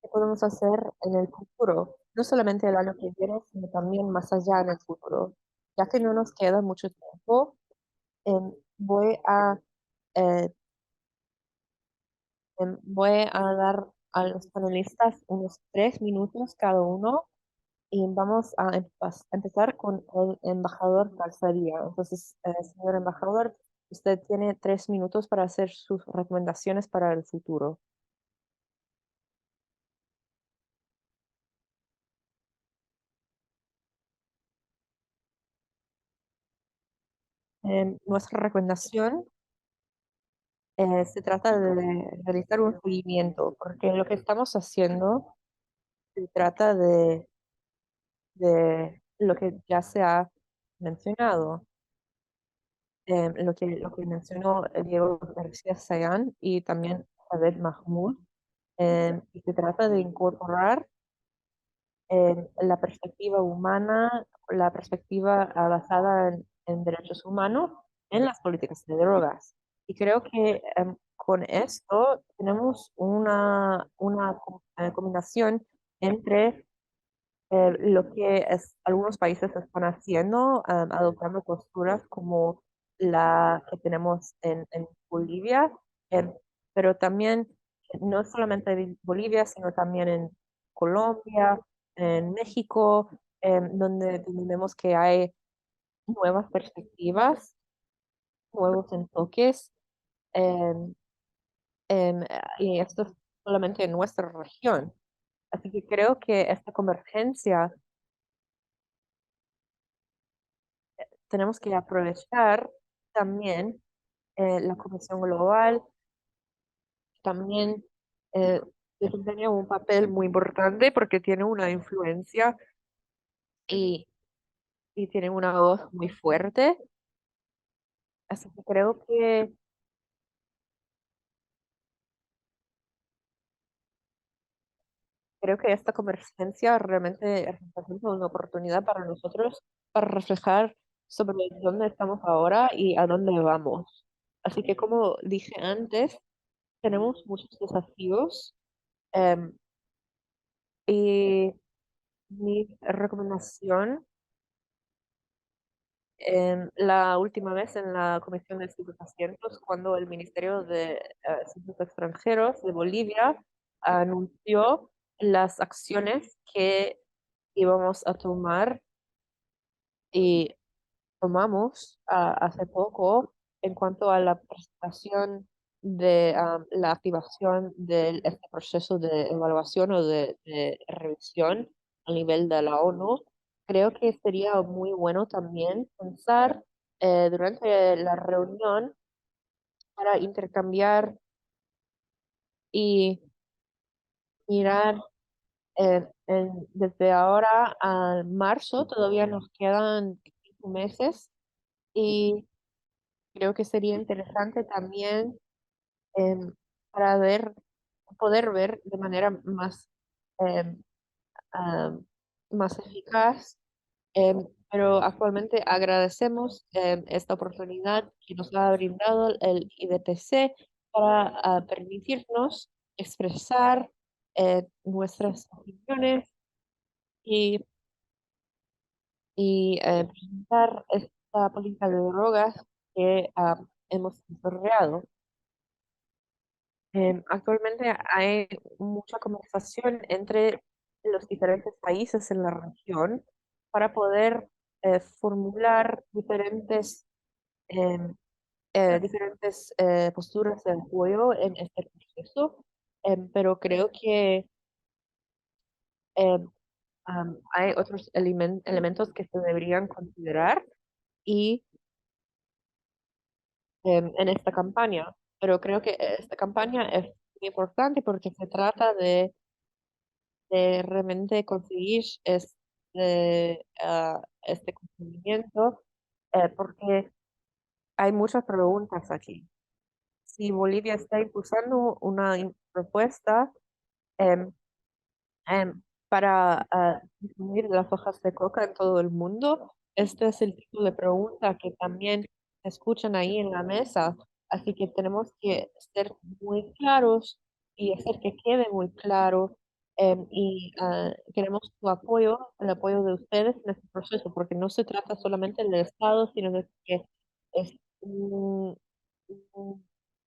qué podemos hacer en el futuro, no solamente el año que viene, sino también más allá en el futuro. Ya que no nos queda mucho tiempo, voy a eh, voy a dar a los panelistas unos 3 minutos cada uno y vamos a empezar con el embajador Calzadilla. Entonces, señor embajador, usted tiene 3 minutos para hacer sus recomendaciones para el futuro. Nuestra recomendación se trata de realizar un seguimiento, porque lo que estamos haciendo se trata de lo que ya se ha mencionado, lo que mencionó Diego García Sayán y también Abed Mahmoud, y se trata de incorporar la perspectiva humana, la perspectiva basada en derechos humanos en las políticas de drogas. Y creo que con esto tenemos una combinación entre lo que algunos países están haciendo, adoptando posturas como la que tenemos en Bolivia, em, pero también no solamente en Bolivia, sino también en Colombia, en México, donde vemos que hay nuevas perspectivas, nuevos enfoques, em, em, y esto es solamente en nuestra región. Así que creo que esta convergencia tenemos que aprovechar también la Comisión Global, también eh, desempeña un papel muy importante porque tiene una influencia y, y tiene una voz muy fuerte. Así que creo que esta convergencia realmente representa una oportunidad para nosotros para reflejar sobre dónde estamos ahora y a dónde vamos. Así que como dije antes, tenemos muchos desafíos. em, Y mi recomendación, la última vez en la Comisión de Estupefacientes, cuando el Ministerio de Asuntos Extranjeros de Bolivia anunció las acciones que íbamos a tomar y tomamos hace poco en cuanto a la presentación de la activación de este proceso de evaluación o de revisión a nivel de la ONU. Creo que sería muy bueno también pensar durante la reunión para intercambiar y mirar desde ahora a marzo, todavía nos quedan 5 meses y creo que sería interesante también em, para poder ver de manera em, am, más eficaz, pero actualmente agradecemos esta oportunidad que nos ha brindado el IDPC para permitirnos expresar nuestras opiniones y, y presentar esta política de drogas que hemos desarrollado. Actualmente hay mucha conversación entre los diferentes países en la región para poder formular diferentes posturas de apoyo en este proceso, pero creo que em, hay otros elementos que se deberían considerar y en esta campaña, pero creo que esta campaña es muy importante porque se trata de realmente conseguir este cumplimiento, porque hay muchas preguntas aquí. si Bolivia está impulsando una propuesta em, para disminuir las hojas de coca en todo el mundo. Este es el tipo de pregunta que también escuchan ahí en la mesa. Así que tenemos que ser muy claros y hacer que quede muy claro. Queremos su apoyo, el apoyo de ustedes en este proceso, porque no se trata solamente del Estado, sino de que es un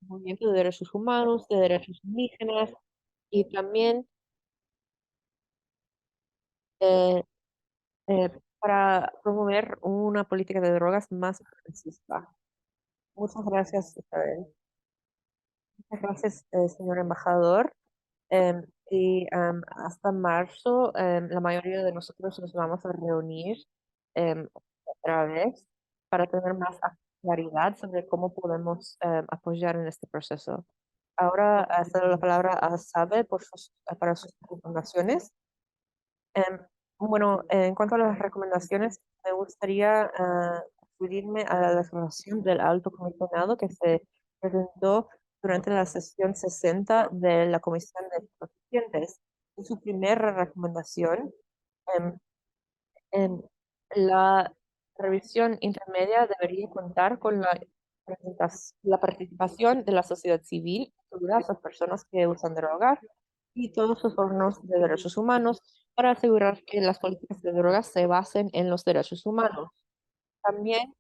movimiento de derechos humanos, de derechos indígenas y también eh, para promover una política de drogas más progresista. Muchas gracias, Isabel. Muchas gracias, señor embajador. Hasta marzo, la mayoría de nosotros nos vamos a reunir em, otra vez para tener más claridad sobre cómo podemos apoyar en este proceso. Ahora cedo la palabra a Sabe para sus recomendaciones. Em, bueno, en cuanto a las recomendaciones, me gustaría referirme a la declaración del Alto Comisionado que se presentó durante la sesión 60 de la Comisión de Constituyentes. En su primera recomendación, em, em, la revisión intermedia debería contar con la participación de la sociedad civil, todas las personas que usan drogas y todos los órganos de derechos humanos para asegurar que las políticas de drogas se basen en los derechos humanos. También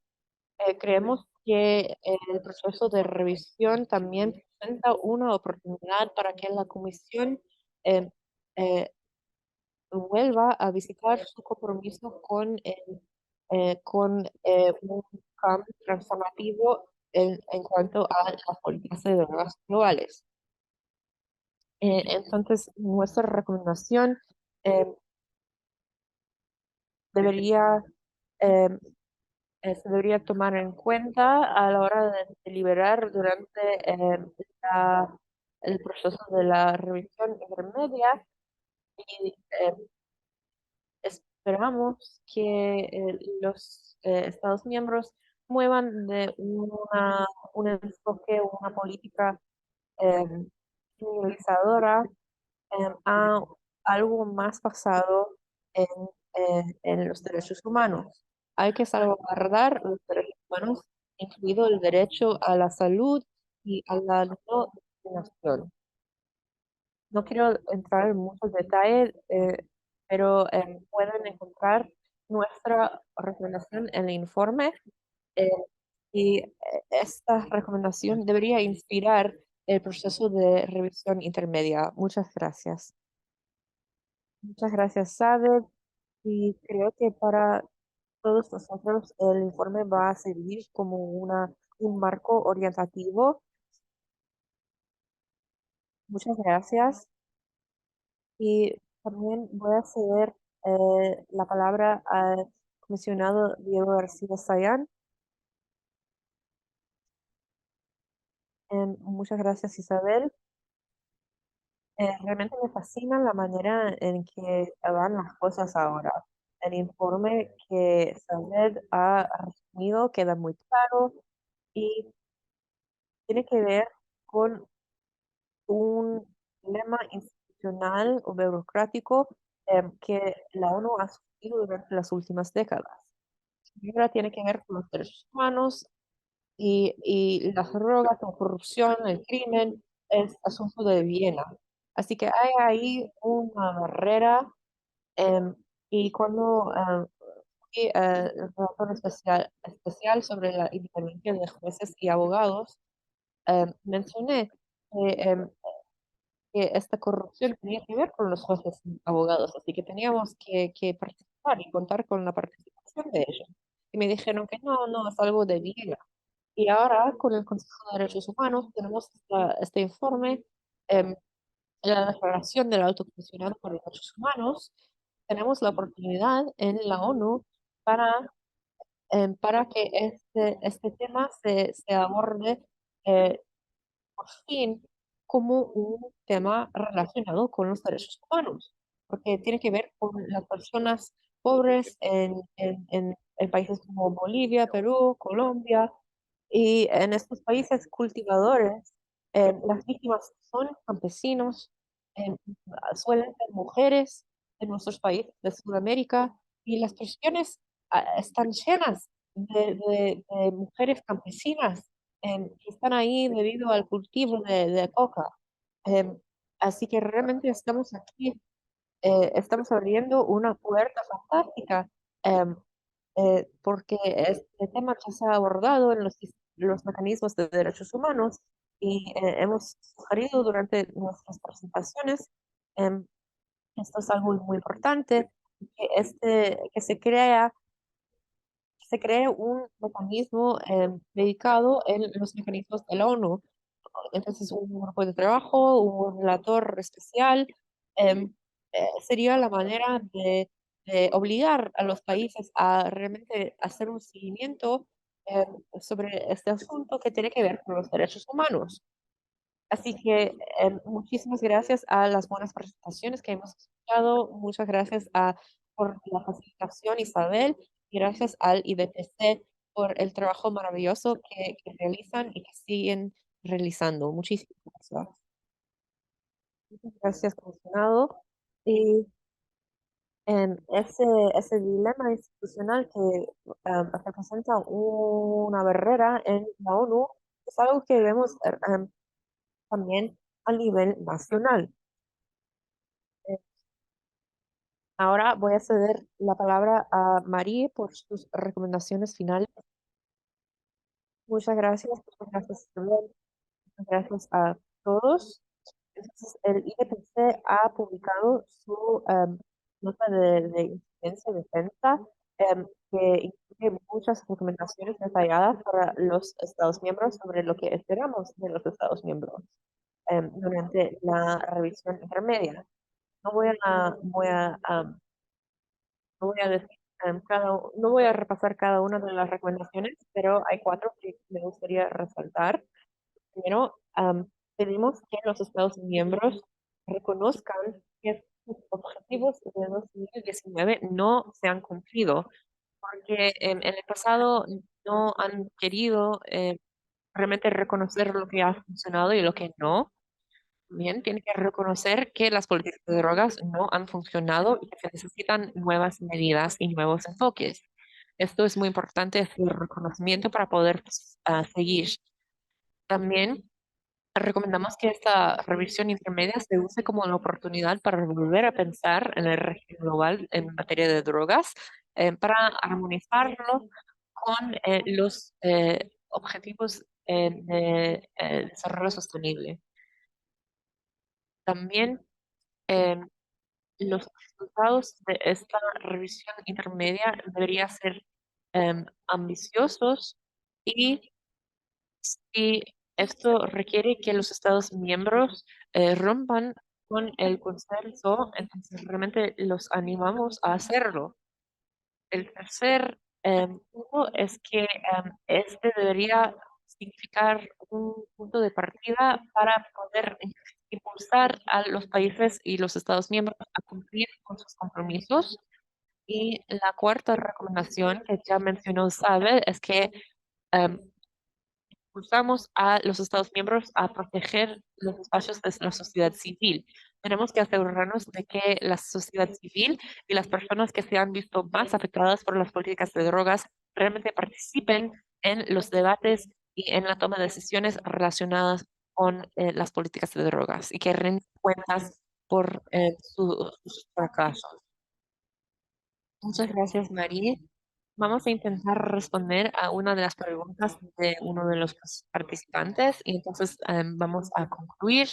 creemos que el proceso de revisión también presenta una oportunidad para que la Comisión eh, eh, vuelva a visitar su compromiso con un cambio transformativo en cuanto a las políticas de drogas globales. Entonces, nuestra recomendación eh, debería, eh, se debería tomar en cuenta a la hora de deliberar durante el proceso de la revisión intermedia y esperamos que los Estados miembros muevan de un enfoque, una política civilizadora a algo más basado en, en los derechos humanos. Hay que salvaguardar los derechos humanos, incluido el derecho a la salud y a la no discriminación. No quiero entrar en muchos detalles, pero pueden encontrar nuestra recomendación en el informe eh, y esta recomendación debería inspirar el proceso de revisión intermedia. Muchas gracias. Muchas gracias, Sabe. Y creo que para todos nosotros el informe va a servir como un marco orientativo. Muchas gracias. Y también voy a ceder la palabra al comisionado Diego García Sayán. Muchas gracias, Isabel. Realmente me fascina la manera en que van las cosas ahora. El informe que Isabel ha resumido queda muy claro y tiene que ver con un problema institucional o burocrático que la ONU ha sufrido durante las últimas décadas. Primero tiene que ver con los derechos humanos y las drogas, la corrupción, el crimen, es asunto de Viena. Así que hay ahí una barrera y cuando fui el relator especial sobre la independencia de jueces y abogados, mencioné que, que esta corrupción tenía que ver con los jueces y abogados, así que teníamos que participar y contar con la participación de ellos. Y me dijeron que no, no, es algo de Viena. Y ahora, con el Consejo de Derechos Humanos, tenemos este informe, em, la declaración del Alto Comisionado por los Derechos Humanos. Tenemos la oportunidad en la ONU para, para que este tema se aborde eh, por fin como un tema relacionado con los derechos humanos, porque tiene que ver con las personas pobres en países como Bolivia, Perú, Colombia, y en estos países cultivadores Las víctimas son campesinos, em, suelen ser mujeres en nuestros países de Sudamérica y las prisiones están llenas de mujeres campesinas que están ahí debido al cultivo de coca. Em, Así que realmente estamos aquí, estamos abriendo una puerta fantástica, em, porque este tema ya se ha abordado en los mecanismos de derechos humanos y hemos sugerido durante nuestras presentaciones, em, esto es algo muy importante, que se cree un mecanismo dedicado en los mecanismos de la ONU. Entonces, un grupo de trabajo, un relator especial, em, sería la manera de obligar a los países a realmente hacer un seguimiento sobre este asunto que tiene que ver con los derechos humanos. Así que muchísimas gracias a las buenas presentaciones que hemos escuchado. Muchas gracias por la facilitación, Isabel, y gracias al IBPC por el trabajo maravilloso que realizan y que siguen realizando. Muchísimas gracias. Muchas gracias, comisionado. Y ese dilema institucional que representa una barrera en la ONU es algo que vemos también a nivel nacional. Eh, Ahora voy a ceder la palabra a Marie por sus recomendaciones finales. Muchas gracias, Isabel, muchas gracias a todos. Entonces, el IPCC ha publicado su nota de incidencia y defensa, que incluye muchas recomendaciones detalladas para los Estados miembros sobre lo que esperamos de los Estados miembros durante la revisión intermedia. No voy a decir, no voy a repasar cada una de las recomendaciones, pero hay cuatro que me gustaría resaltar. Primero, pedimos que los Estados miembros reconozcan que sus objetivos de 2019 no se han cumplido, porque en el pasado no han querido realmente reconocer lo que ha funcionado y lo que no. También tiene que reconocer que las políticas de drogas no han funcionado y que se necesitan nuevas medidas y nuevos enfoques. Esto es muy importante, es el reconocimiento para poder seguir. También recomendamos que esta revisión intermedia se use como una oportunidad para volver a pensar en el régimen global en materia de drogas, para armonizarlo con los objetivos de desarrollo sostenible. También em, los resultados de esta revisión intermedia deberían ser ambiciosos y si esto requiere que los Estados miembros rompan con el consenso, entonces realmente los animamos a hacerlo. El tercer punto es que este debería significar un punto de partida para poder impulsar a los países y los Estados miembros a cumplir con sus compromisos. Y la cuarta recomendación que ya mencionó Sabe es que em, impulsamos a los Estados miembros a proteger los espacios de la sociedad civil. Tenemos que asegurarnos de que la sociedad civil y las personas que se han visto más afectadas por las políticas de drogas realmente participen en los debates y en la toma de decisiones relacionadas con las políticas de drogas y que rinden cuentas por sus fracasos. Muchas gracias, María. Vamos a intentar responder a una de las preguntas de uno de los participantes y entonces vamos a concluir.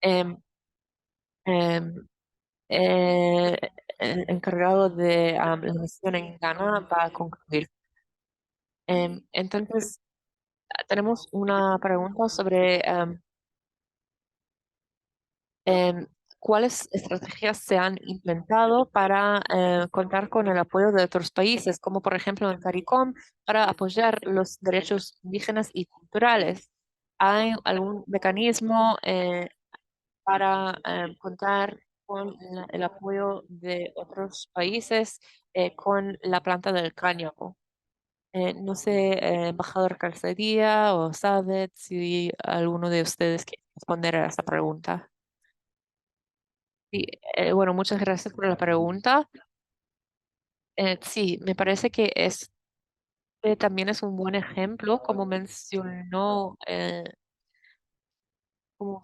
Em, em, eh, el encargado de la misión en Ghana va a concluir. Entonces, tenemos una pregunta sobre em, cuáles estrategias se han implementado para contar con el apoyo de otros países, como por ejemplo en CARICOM, para apoyar los derechos indígenas y culturales. ¿Hay algún mecanismo para contar con el apoyo de otros países con la planta del cáñamo? No sé, embajador Calzadilla o Sadet, si alguno de ustedes quiere responder a esta pregunta. Sí, bueno, muchas gracias por la pregunta. Sí, me parece que también es un buen ejemplo, como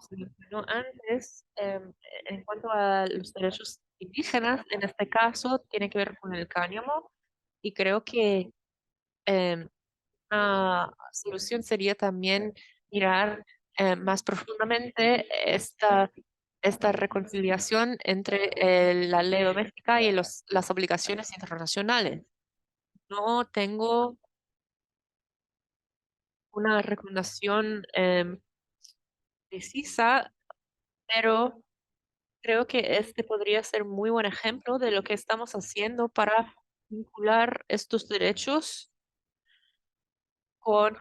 se mencionó antes, en cuanto a los derechos indígenas, en este caso tiene que ver con el cáñamo y creo que em, una solución sería también mirar más profundamente esta reconciliación entre la ley doméstica y las obligaciones internacionales. No tengo una recomendación precisa, pero creo que este podría ser muy buen ejemplo de lo que estamos haciendo para vincular estos derechos con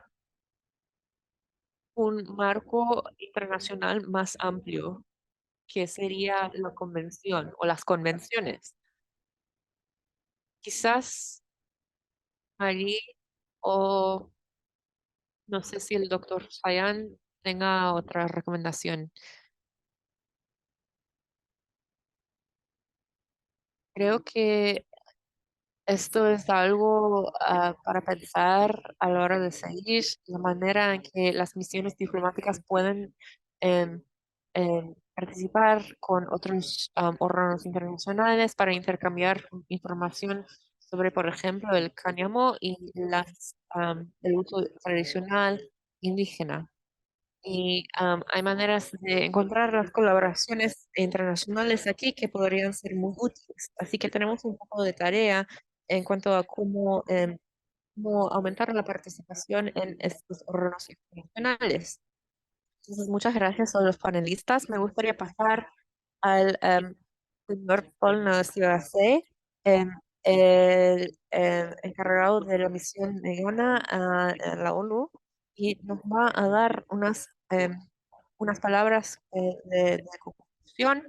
un marco internacional más amplio, que sería la convención o las convenciones. Quizás allí, o no sé si el doctor Sayan tenga otra recomendación. Creo que esto es algo para pensar a la hora de seguir la manera en que las misiones diplomáticas pueden em, participar con otros órganos internacionales para intercambiar información sobre, por ejemplo, el cáñamo y el uso tradicional indígena. Y hay maneras de encontrar las colaboraciones internacionales aquí que podrían ser muy útiles. Así que tenemos un poco de tarea en cuanto a cómo aumentar la participación en estos órganos internacionales. Entonces, muchas gracias a los panelistas. Me gustaría pasar al señor Paul Nacibase, em, el encargado de la misión de Ghana a la ONU, y nos va a dar unas palabras de conclusión.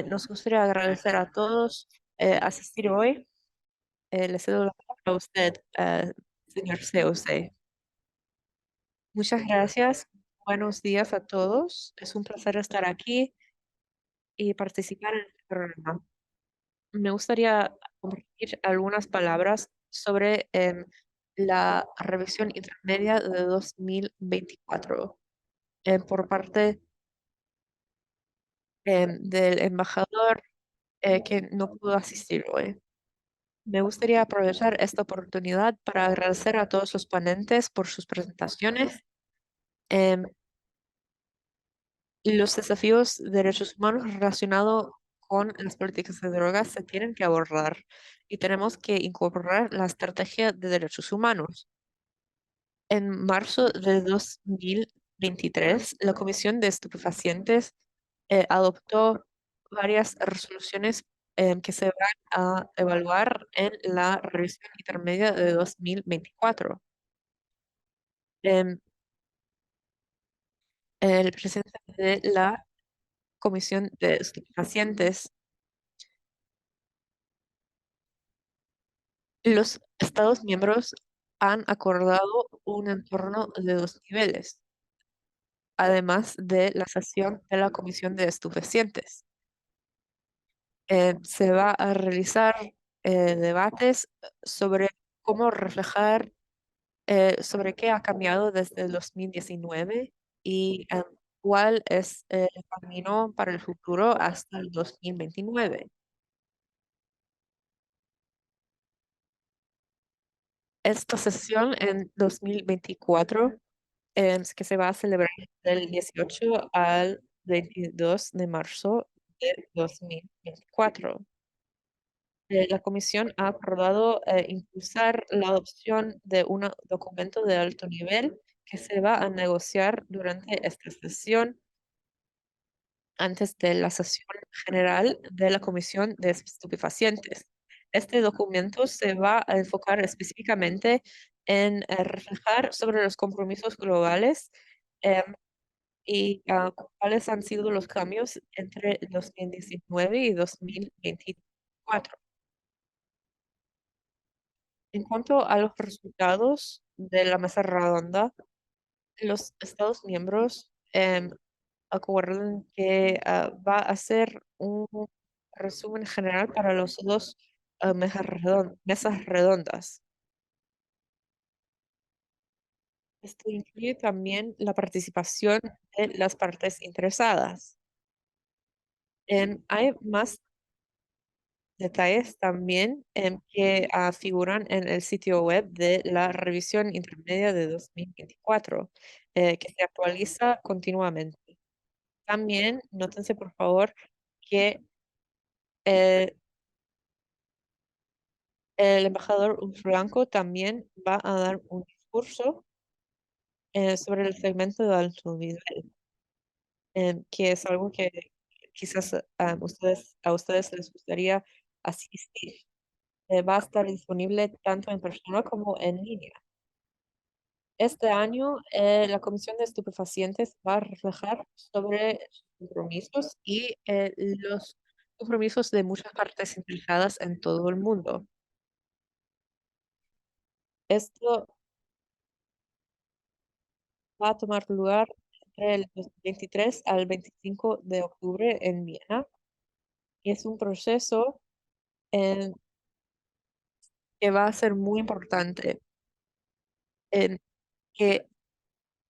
Nos gustaría agradecer a todos asistir hoy. Le cedo la palabra a usted, señor COC. Muchas gracias. Buenos días a todos. Es un placer estar aquí y participar en este programa. Me gustaría compartir algunas palabras sobre la revisión intermedia de 2024 por parte del embajador que no pudo asistir hoy. Me gustaría aprovechar esta oportunidad para agradecer a todos los ponentes por sus presentaciones. em, Los desafíos de derechos humanos relacionados con las políticas de drogas se tienen que abordar y tenemos que incorporar la estrategia de derechos humanos. En marzo de 2023, la Comisión de Estupefacientes adoptó varias resoluciones que se van a evaluar en la revisión intermedia de 2024. Em, el presidente de la Comisión de Estupefacientes. Los Estados miembros han acordado un entorno de dos niveles, además de la sesión de la Comisión de Estupefacientes. Se va a realizar debates sobre cómo reflejar, sobre qué ha cambiado desde el 2019 y cuál es el camino para el futuro hasta el 2029. Esta sesión en 2024 que se va a celebrar del 18 al 22 de marzo de 2024. La Comisión ha aprobado impulsar la adopción de un documento de alto nivel que se va a negociar durante esta sesión antes de la sesión general de la Comisión de Estupefacientes. Este documento se va a enfocar específicamente en reflejar sobre los compromisos globales em, y cuáles han sido los cambios entre 2019 y 2024. En cuanto a los resultados de la mesa redonda, los Estados miembros acuerdan que va a ser un resumen general para los dos mesas redondas. Esto incluye también la participación de las partes interesadas. Hay más detalles también que figuran en el sitio web de la revisión intermedia de 2024, que se actualiza continuamente. También nótense, por favor, que eh, el embajador Blanco también va a dar un discurso sobre el segmento de alto nivel, que es algo que quizás a ustedes les gustaría asistir. Va a estar disponible tanto en persona como en línea. Este año, la Comisión de Estupefacientes va a reflejar sobre sus compromisos y los compromisos de muchas partes implicadas en todo el mundo. Esto va a tomar lugar entre el 23 al 25 de octubre en Viena y es un proceso eh, que va a ser muy importante, eh, que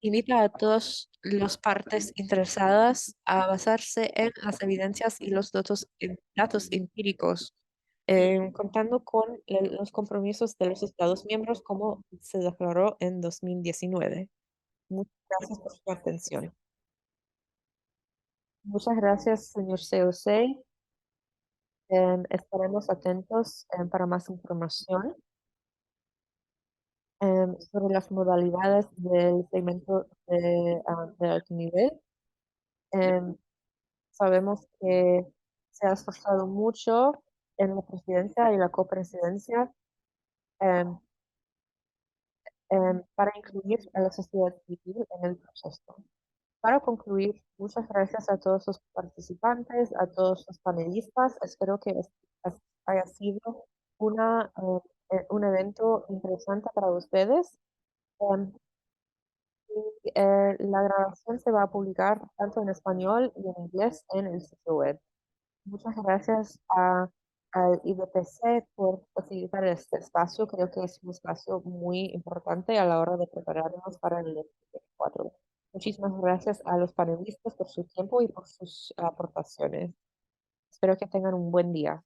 invita a todas las partes interesadas a basarse en las evidencias y los datos empíricos, contando con los compromisos de los Estados miembros como se declaró en 2019. Muchas gracias por su atención. Muchas gracias, señor COC. Estaremos atentos para más información sobre las modalidades del segmento de alto nivel. Em, Sabemos que se ha esforzado mucho en la presidencia y la copresidencia em, para incluir a la sociedad civil en el proceso. Para concluir, muchas gracias a todos los participantes, a todos los panelistas. Espero que haya sido un evento interesante para ustedes. Em, la grabación se va a publicar tanto en español y en inglés en el sitio web. Muchas gracias al IBPC por facilitar este espacio. Creo que es un espacio muy importante a la hora de prepararnos para el 4. Muchísimas gracias a los panelistas por su tiempo y por sus aportaciones. Espero que tengan un buen día.